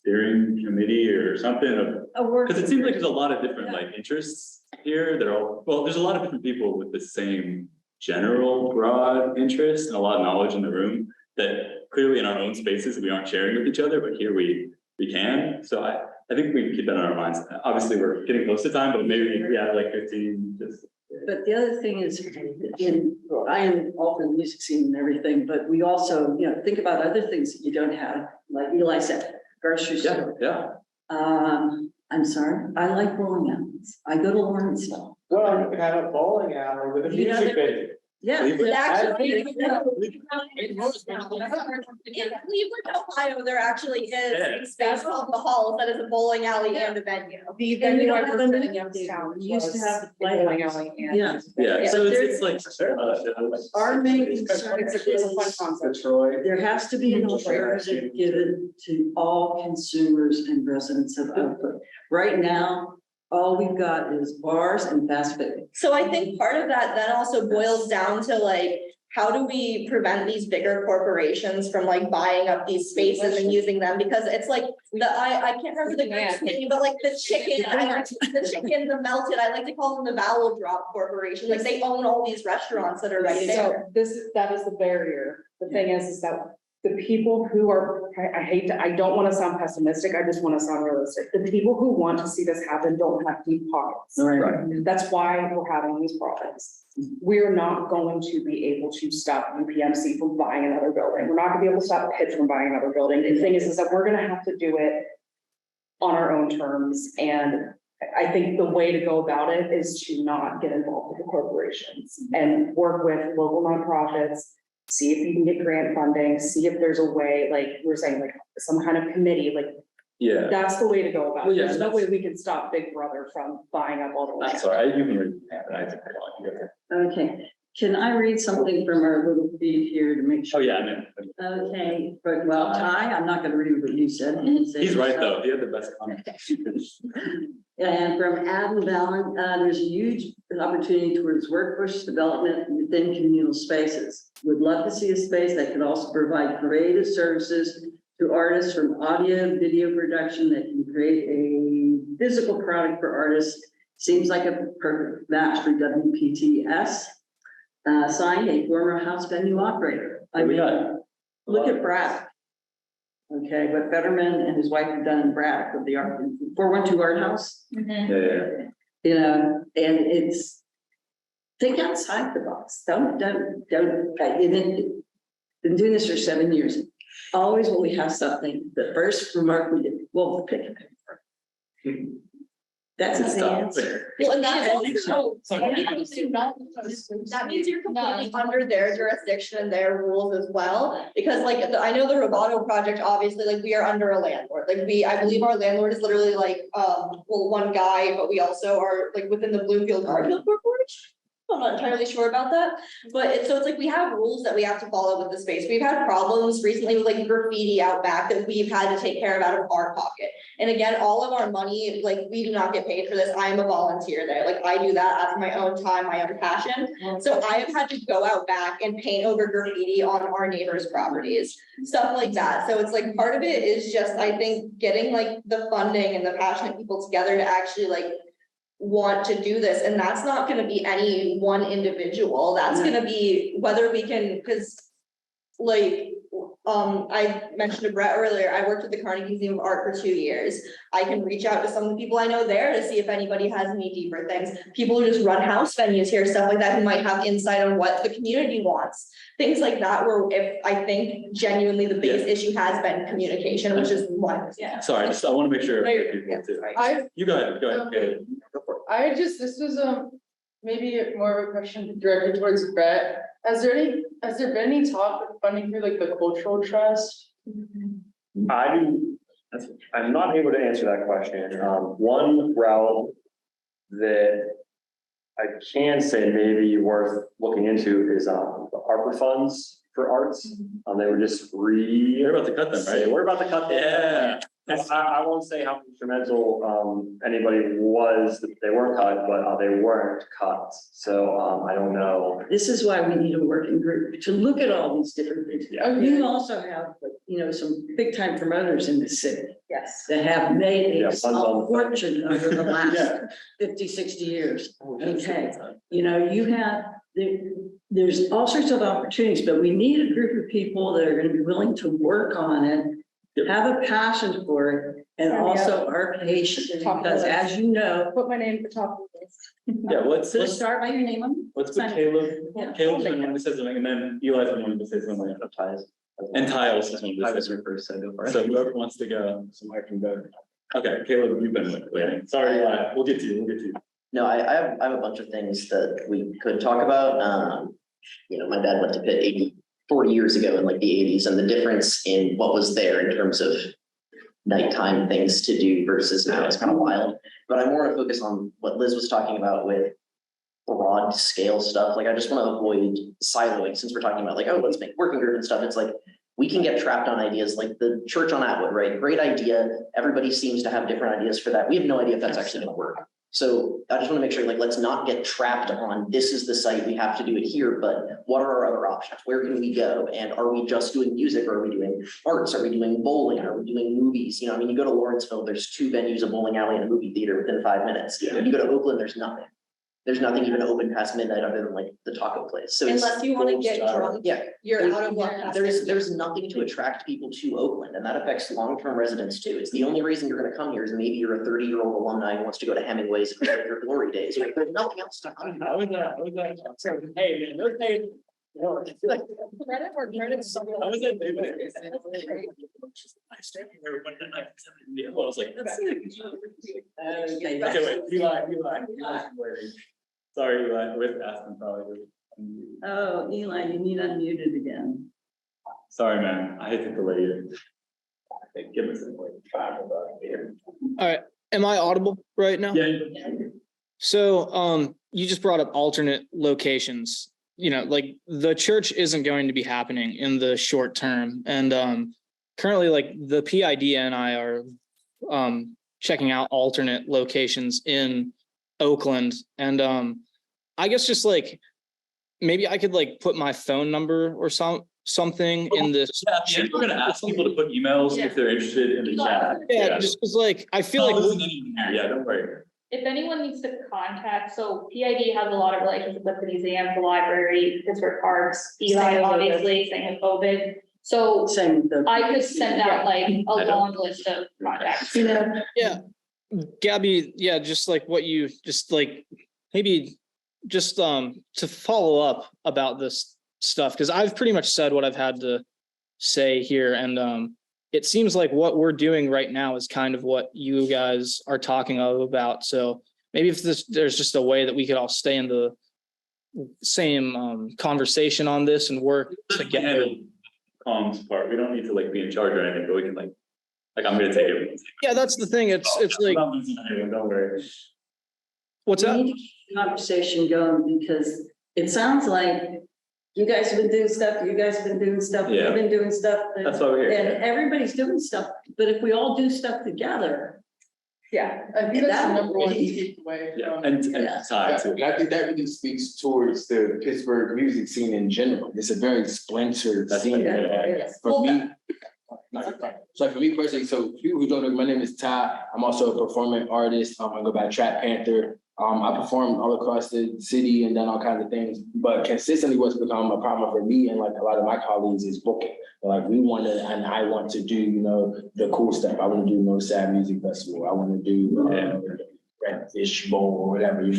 steering committee or something of, A work. because it seems like there's a lot of different like interests here. They're all, well, there's a lot of different people with the same general broad interest and a lot of knowledge in the room that clearly in our own spaces, we aren't sharing with each other, but here we can. So I think we keep that on our minds. Obviously, we're getting close to time, but maybe, yeah, like 15, just. But the other thing is, I am all for the music scene and everything, but we also, think about other things that you don't have, like Eli said, grocery Yeah, store. yeah. I'm sorry, I like bowling alleys. I go to Lawrenceville. Well, you can have a bowling alley with a Yeah. music venue. Yeah. Actually, in Cleveland, Ohio, there actually is a space called the Halls that is a bowling alley and a venue. The And we venue I don't have was a in venue there. Youngstown We used to have the was a bowling playhouse. alley and. Yeah. Yeah, so it's like. Our main concern It's a fun is concept. Detroit. there has to be an alternative given to all consumers and residents of Oakland. Right now, all we've got is bars and fast food. So I think part of that then also boils down to like, how do we prevent these bigger corporations from like buying up these spaces and using them? Because it's like, I can't remember the guy's name, but like the chicken, the melted, I like to call them the Vowel Drop Corporation. Like they own all these restaurants that are right there. So that is the barrier. The thing is that the people who are, I don't want to sound pessimistic, I just want to sound realistic. The people who want to see this happen don't have deep pockets. Right. That's why we're having these problems. We're not going to be able to stop UPMC from buying another building. We're not gonna be able to stop Pitt from buying another building. The thing is that we're gonna have to do it on our own terms. And I think the way to go about it is to not get involved with the corporations and work with local nonprofits, see if you can get grant funding, see if there's a way, like we're saying, like some kind of committee, like Yeah, that's the way to go about Well, it. yeah, There's no that's- way we can stop Big Brother from buying up all the land. that's all right. You can read that, I think. Okay, can I read something from our little feed here to make Oh, sure? yeah, I know. Okay, but well, Ty, I'm not gonna read what you said. You can say He's right, yourself. though. He had the best comment. And from Adam Valen, there's a huge opportunity towards workforce development within communal spaces. Would love to see a space that could also provide creative services to artists from audio, video production that can create a physical product for artists. Seems like a perfect match for WPTS. Signed, a former house venue operator. I We mean, got. look at Braddock. Okay, what Fetterman and his wife have done in Braddock with the art, 412 Art House. Yeah. And it's, think outside the box, don't, been doing this for 7 years. Always when we have something, the first remark we did, well, pick it. That's Good the stuff. answer. Well, and that's also, that means you're completely under their jurisdiction and their rules as well. Because like, I know the Roboto project, obviously, like we are under a landlord, like I believe our landlord is literally like, well, one guy, but we also are like within the Bloomfield Garfield Corporation. I'm not entirely sure about that, but it's like we have rules that we have to follow with the space. We've had problems recently with like graffiti out back that we've had to take care of out of our pocket. And again, all of our money, like we do not get paid for this. I am a volunteer there. Like I do that out of my own time, my own passion. So I have had to go out back and paint over graffiti on our neighbors' properties, stuff like that. So it's like part of it is just, I think, getting like the funding and the passionate people together to actually like want to do this. And that's not going to be any one individual. That's going to be whether we can, because like I mentioned to Brett earlier, I worked at the Carnegie Museum of Art for 2 years. I can reach out to some of the people I know there to see if anybody has any deeper things. People who just run house venues here, stuff like that, who might have insight on what the community wants. Things like that, where if I think genuinely the biggest issue has been communication, which is one. Yeah. Sorry, I want to make sure. No, you're- people too. I, You go ahead, go ahead. Go for it. this was maybe more of a question directed towards Brett. Has there been any talk of funding through like the cultural trust? I'm not able to answer that question. One route that I can say maybe worth looking into is the ARPA funds for arts. They were just You're about to cut them, right? We're about to cut them. Yeah. I won't say how instrumental anybody was, that they weren't cut, but they weren't cut, so I don't know. This is why we need a working group to look at all these different things. Yeah. You also have, some big time promoters in the city Yes. that have made Yeah, a tons on- fortune over the last Yeah. 50, 60 years. Okay, you have, there's all sorts of opportunities, but we need a group of people that are gonna be willing to work on it, have a passion for it, and also are patient, because as you know. Put my name at the top of this. Yeah, let's Start by your name on. let's put sign it. Caleb. Yeah. Caleb's been wanting to say something, and then Eli's been wanting to say something. And Ty also wanted to say something. So whoever wants to go, somebody can go. Okay, Caleb, you've been waiting. Sorry, Eli, we'll get to you. No, I have a bunch of things that we could talk about. My dad went to Pitt 40 years ago in like the 80s, and the difference in what was there in terms of nighttime things to do versus now is kind of wild. But I more want to focus on what Liz was talking about with broad scale stuff. Like I just want to avoid siloing, since we're talking about like, oh, let's make working group and stuff. It's like we can get trapped on ideas like the church on Atwood, right? Great idea. Everybody seems to have different ideas for that. We have no idea if that's actually going to work. So I just want to make sure, like, let's not get trapped on this is the site, we have to do it here, but what are our other options? Where can we go? And are we just doing music, or are we doing arts? Are we doing bowling? Are we doing movies? You know, you go to Lawrenceville, there's 2 venues, a bowling alley and a movie theater within 5 minutes. Yeah. You go to Oakland, there's nothing. There's nothing even open past midnight other than like the taco place. So Unless you want to get drunk, yeah, you're out of luck. there's nothing to attract people to Oakland, and that affects long-term residents too. It's the only reason you're gonna come here is maybe you're a 30-year-old alumni who wants to go to Hemingway's and relive your glory days. There's nothing else to come. How was that? Hey, man, those days. Credit or credit. I was at I stayed there one night. I was like, that's Okay. okay, wait, Eli. Sorry, Eli, with Aspen probably. Oh, Eli, you need unmuted again. Sorry, man, I hate to delay you. Give us like 5 here. All right, am I audible right now? Yeah. So, you just brought up alternate locations. Like the church isn't going to be happening in the short term. And currently, like the PID and I are checking out alternate locations in Oakland. And I guess just like maybe I could like put my phone number or something in this. Yeah, we're gonna ask people to put emails if they're interested in the chat. Yeah, just because like I feel like yeah, don't worry. If anyone needs to contact, so PID has a lot of relationships with the museum, the library, Pittsburgh Parks, Eli, obviously, same with COVID. So Same with the. I could send out like a long list of contacts. yeah, Gabby, yeah, just like what you just like maybe just to follow up about this stuff, because I've pretty much said what I've had to say here, and it seems like what we're doing right now is kind of what you guys are talking about. So maybe if there's just a way that we could all stay in the same conversation on this and work together. Comms part, we don't need to like be in charge or anything, but we can like I'm gonna take it. Yeah, that's the thing. It's like, I'm not losing anyone, don't worry. what's We that? need to keep the conversation going, because it sounds like you guys have been doing stuff, you guys have been doing stuff, Yeah. we've been doing stuff. That's why we're And here. everybody's doing stuff, but if we all do stuff together. Yeah, I think that's the That number one would be- takeaway. Yeah, from- and Yeah. Ty too. And I think that really speaks towards the Pittsburgh music scene in general. It's a very splintered That's scene. right. For me, so for me personally, so people who don't know, my name is Ty. I'm also a performing artist. I go by Trap Panther. I perform all across the city and done all kinds of things, but consistently what's become a problem for me and like a lot of my colleagues is booking. Like we want to, and I want to do, the cool stuff. I want to do No Sad Music Festival. I want to do Redfish Bowl or whatever.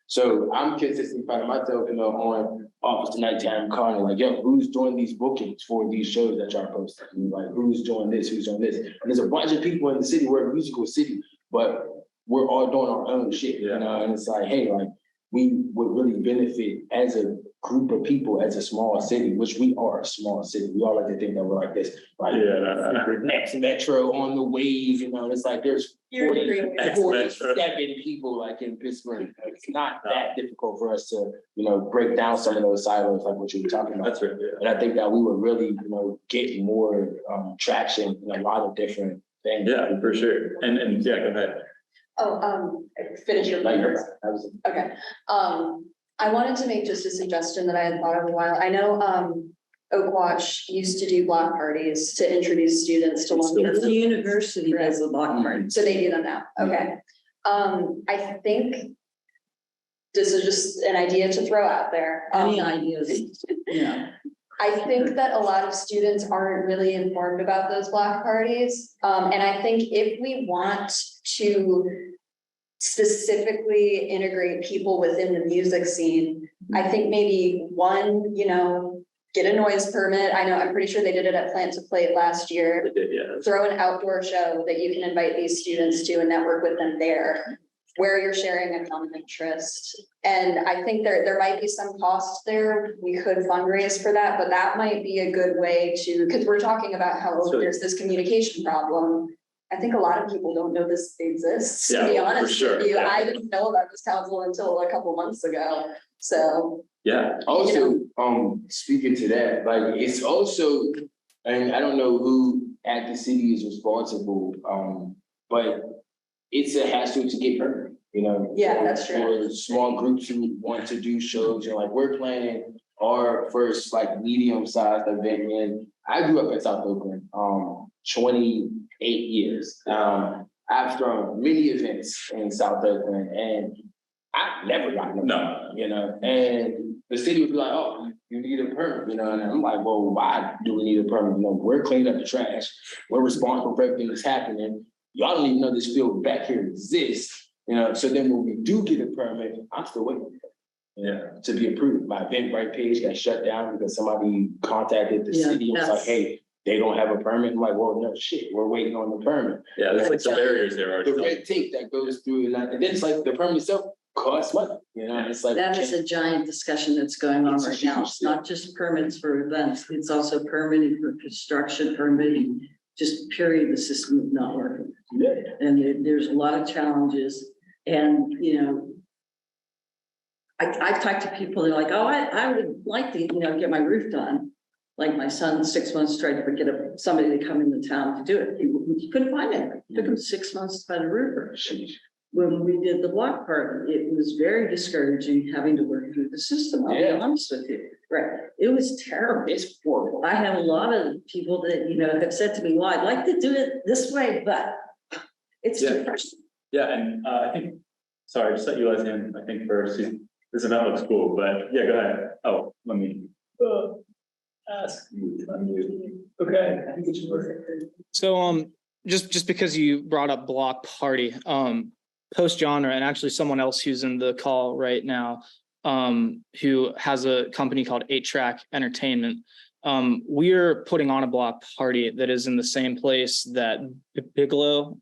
So I'm consistently finding myself, on Office Nighttime calling like, yo, who's doing these bookings for these shows that y'all posting? Like, who's doing this? Who's doing this? And there's a bunch of people in the city. We're a musical city, but we're all doing our own shit, and it's like, hey, like we would really benefit as a group of people, as a small city, which we are a small city. We all like to think that we're like this, like next metro on the wave, it's like there's 47 people like in Pittsburgh. It's not that difficult for us to, break down some of those silos like what you were talking about. That's right. Yeah. And I think that we would really, get more traction in a lot of different Thank you. Yeah, for sure. And yeah, go ahead. Oh, finish your. Okay, I wanted to make just a suggestion that I had thought of a while. I know, Oak Watch used to do block parties to introduce students to one. The university has a block party. So they do them now, okay. I think this is just an idea to throw out there. Any ideas? Yeah. I think that a lot of students aren't really informed about those block parties. And I think if we want to specifically integrate people within the music scene, I think maybe one, get a noise permit. I know, I'm pretty sure they did it at Plant to Plate last year. They did, yeah. Throw an outdoor show that you can invite these students to and network with them there, where you're sharing a common interest. And I think there might be some cost there. We could fundraise for that, but that might be a good way to, because we're talking about how there's this communication problem. I think a lot of people don't know this exists, to be honest with you. I didn't know about this council until a couple months ago, so. Yeah. Also, speaking to that, like, it's also, and I don't know who at the city is responsible, but it's a hassle to get permit, Yeah, that's true. For small groups who want to do shows, and like, we're planning our first like medium-sized event, and I grew up in South Oakland, 28 years. I've thrown many events in South Oakland, and I never got no, and the city would be like, oh, you need a permit, and I'm like, well, why do we need a permit? We're cleaning up the trash. We're responsible for everything that's happening. Y'all don't even know this field back here exists, so then when we do get a permit, I'm still waiting. To be approved. My Eventbrite page got shut down because somebody contacted the city and was like, hey, they don't have a permit. I'm like, well, no shit, we're waiting on the permit. Yeah, there's like some barriers there. The red tape that goes through, and then it's like the permit itself costs money, it's like. That is a giant discussion that's going on right now. It's not just permits for events, it's also permitting for construction, permitting, just period, the system is not working. Yeah. And there's a lot of challenges, and I've talked to people, they're like, oh, I would like to, get my roof done. Like my son, 6 months, tried to get somebody to come into town to do it. He couldn't find it. It took him 6 months to find a roofer. When we did the block party, it was very discouraging having to work through the system. I'll be honest with you. Right. It was terrible. It's horrible. I have a lot of people that, have said to me, well, I'd like to do it this way, but it's depressing. Yeah. And I think, sorry, just let you guys in, I think first. This event looks cool, but yeah, go ahead. Oh, let me ask you. Okay. I think it should work. So just because you brought up block party, post genre, and actually someone else who's in the call right now, who has a company called 8-Track Entertainment. We're putting on a block party that is in the same place that Bigelow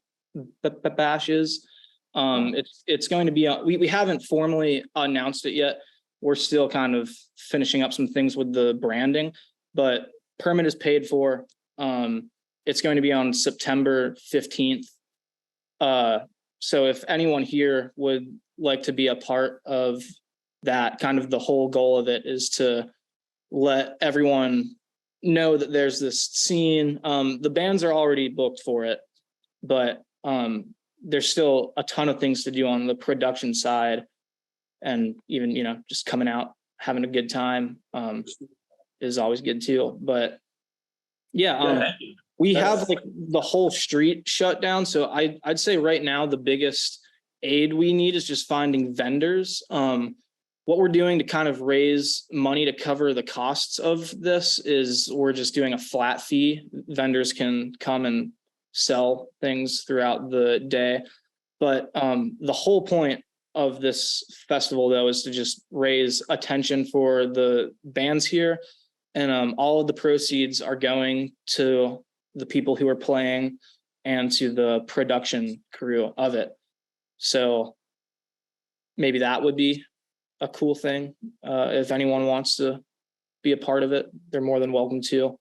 Bash is. It's going to be, we haven't formally announced it yet. We're still kind of finishing up some things with the branding, but permit is paid for. It's going to be on September 15th. So if anyone here would like to be a part of that, kind of the whole goal of it is to let everyone know that there's this scene. The bands are already booked for it, but there's still a ton of things to do on the production side, and even, just coming out, having a good time is always good too. But we have like the whole street shut down. So I'd say right now, the biggest aid we need is just finding vendors. What we're doing to kind of raise money to cover the costs of this is we're just doing a flat fee. Vendors can come and sell things throughout the day. But the whole point of this festival, though, is to just raise attention for the bands here. And all of the proceeds are going to the people who are playing and to the production crew of it. So maybe that would be a cool thing. If anyone wants to be a part of it, they're more than welcome to.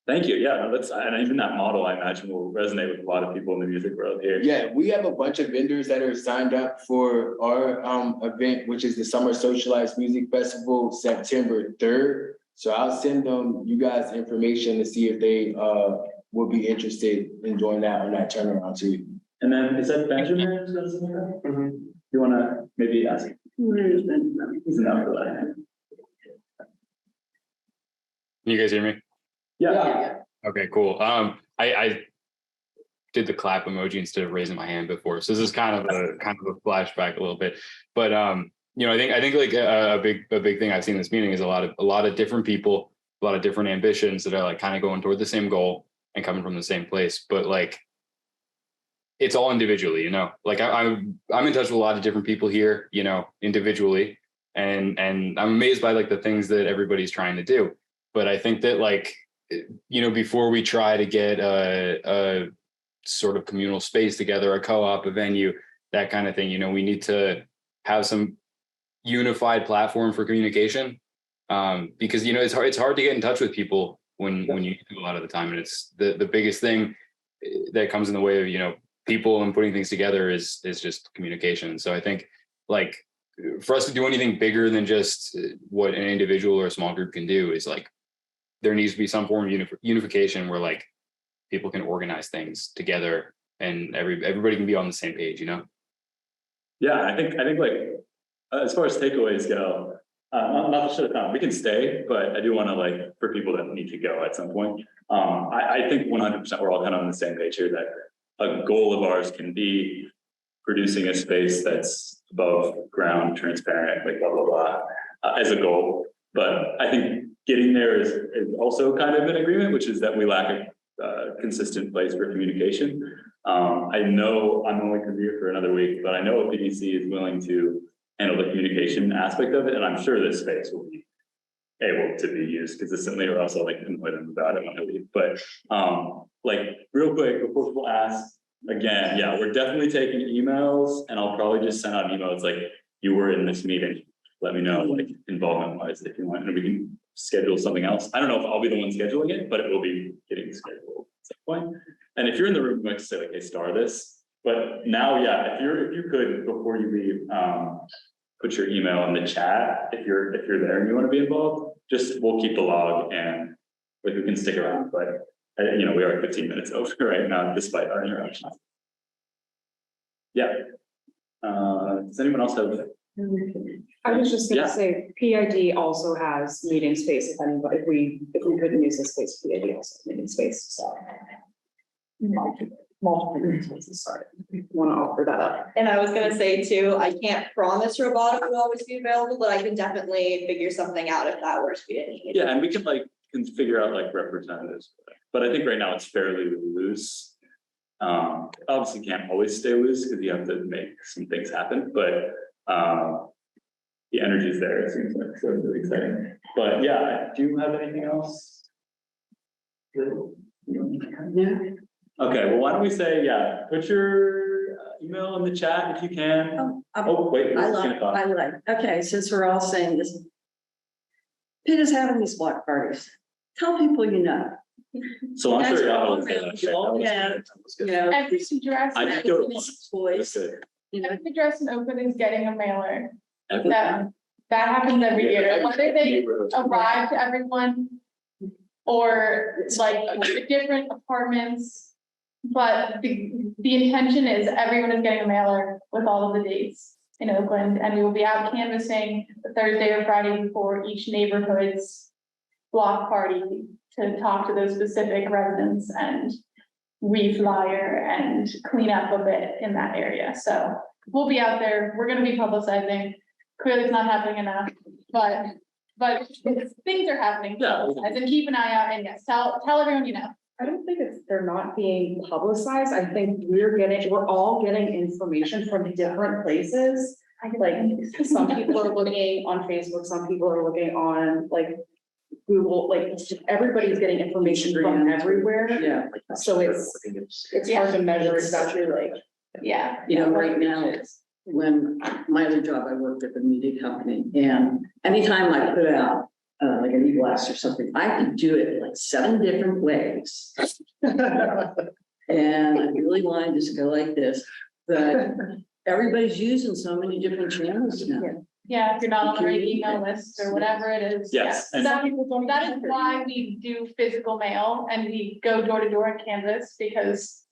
Thank you. Yeah, no, and even that model, I imagine, will resonate with a lot of people in the music world here. Yeah, we have a bunch of vendors that are signed up for our event, which is the Summer Socialized Music Festival, September 3rd. So I'll send them you guys information to see if they would be interested in doing that on that turnaround too. And then is that Benjamin? Is that something like that? You wanna maybe ask? Where's Benjamin? He's enough for that. Can you guys hear me? Yeah. Okay, cool. I did the clap emoji instead of raising my hand before, so this is kind of a flashback a little bit. But I think like a big thing I've seen in this meeting is a lot of different people, a lot of different ambitions that are like kind of going toward the same goal and coming from the same place, but like it's all individually, like I'm in touch with a lot of different people here, individually, and I'm amazed by like the things that everybody's trying to do. But I think that like, before we try to get a sort of communal space together, a co-op, a venue, that kind of thing, we need to have some unified platform for communication. Because, it's hard to get in touch with people when you do a lot of the time. And it's the biggest thing that comes in the way of, people and putting things together is just communication. So I think like for us to do anything bigger than just what an individual or a small group can do is like, there needs to be some form of unification where like people can organize things together and everybody can be on the same page, Yeah, I think like as far as takeaways go, not to shut it down, we can stay, but I do want to like for people that need to go at some point. I think 100% we're all kind of on the same page here that a goal of ours can be producing a space that's above ground, transparent, like blah blah blah, as a goal. But I think getting there is also kind of an agreement, which is that we lack a consistent place for communication. I know I'm only going to be here for another week, but I know PDC is willing to handle the communication aspect of it, and I'm sure this space will be able to be used consistently, or else I'll like annoy them about it when I leave. But like real quick before people ask again, yeah, we're definitely taking emails, and I'll probably just send out an email. It's like, you were in this meeting. Let me know, like involvement wise, if you want, and we can schedule something else. I don't know if I'll be the one scheduling it, but it will be getting scheduled at some point. And if you're in the room, you might say like, hey, star this. But now, yeah, if you could before you leave, put your email in the chat if you're there and you want to be involved. Just we'll keep the log and like we can stick around. But we are 15 minutes over right now, despite our interruptions. Yeah. Does anyone else have? I was just gonna say, PID also has meeting space if anybody, if we couldn't use this space, PID also has meeting space, so. Multiple meeting spaces, sorry, want to offer that up. And I was gonna say too, I can't promise robotic will always be available, but I can definitely figure something out if that works for you. Yeah, and we can figure out like representatives, but I think right now it's fairly loose. Obviously can't always stay loose because you have to make some things happen, but the energy is there, it seems like, so it's really exciting. But yeah, do you have anything else? Yeah. Okay, well, why don't we say, yeah, put your email in the chat if you can. Wait. I like. Okay, since we're all saying this, Pitt is having these block parties. Tell people you know. So I'm sure y'all. Every address. I go. Boys. Every address in Oakland is getting a mailer. That happens every year, whether they arrive to everyone or like different apartments. But the intention is everyone is getting a mailer with all of the dates in Oakland, and we will be out canvassing the Thursday or Friday before each neighborhood's block party to talk to those specific residents and re-flyer and clean up a bit in that area. So we'll be out there. We're going to be publicizing. Clearly, it's not happening enough, but things are happening. Yeah. As in, keep an eye out, and yes, tell everyone you know. I don't think they're not being publicized. I think we're all getting information from different places. Like some people are looking on Facebook, some people are looking on like Google, like everybody's getting information from everywhere. Yeah. So it's hard to measure exactly like. Yeah. Right now, when my other job, I worked at the media company, and anytime I put out like an e-blast or something, I could do it like 7 different ways. And I really wanted to just go like this, but everybody's using so many different channels now. Yeah, if you're not on the right email list or whatever it is. Yes, Yeah. and- That is why we do physical mail and we go door to door and canvas, because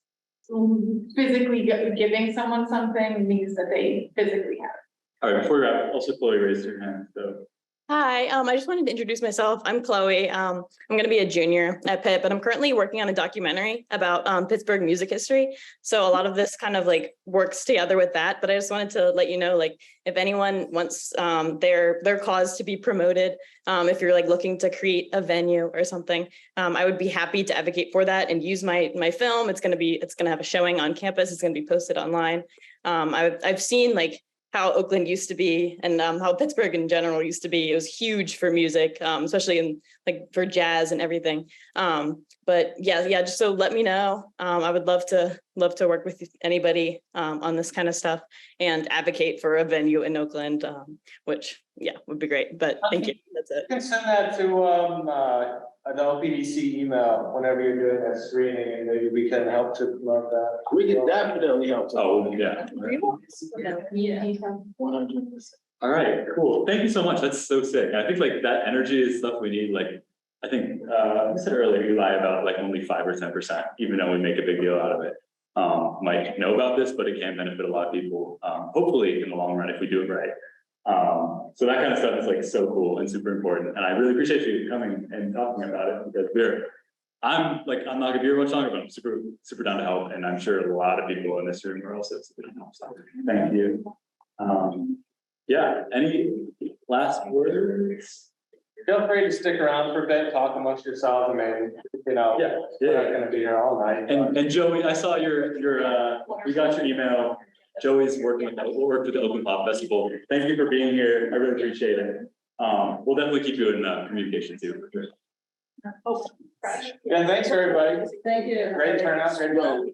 physically giving someone something means that they physically have it. All right, before we wrap, also Chloe raised her hand, so. Hi, I just wanted to introduce myself. I'm Chloe. I'm going to be a junior at Pitt, but I'm currently working on a documentary about Pittsburgh music history. So a lot of this kind of like works together with that. But I just wanted to let you know, like, if anyone wants their cause to be promoted, if you're like looking to create a venue or something, I would be happy to advocate for that and use my film. It's going to have a showing on campus. It's going to be posted online. I've seen like how Oakland used to be and how Pittsburgh in general used to be. It was huge for music, especially in like for jazz and everything. But yeah, just so let me know. I would love to work with anybody on this kind of stuff and advocate for a venue in Oakland, which would be great. But thank you. That's it. You can send that to an LPDC email whenever you're doing that screening, and maybe we can help to promote that. We can definitely help. Oh, yeah. All right, cool. Thank you so much. That's so sick. I think like that energy is stuff we need. Like, I think I said earlier, Eli, about like only 5 or 10%, even though we make a big deal out of it. Might know about this, but it can benefit a lot of people. Hopefully in the long run, if we do it right. So that kind of stuff is like so cool and super important. And I really appreciate you coming and talking about it, because I'm not gonna be here much longer, but I'm super down to help. And I'm sure a lot of people in this room are also super down to help. So thank you. Any last words? Feel free to stick around for a bit, talk amongst yourselves. I mean, we're not gonna be here all night. And Joey, I saw we got your email. Joey's worked with the Oakland Pop Festival. Thank you for being here. I really appreciate it. We'll definitely keep you in communication too. For sure. Yeah, thanks everybody. Thank you. Great turnout, great. Well,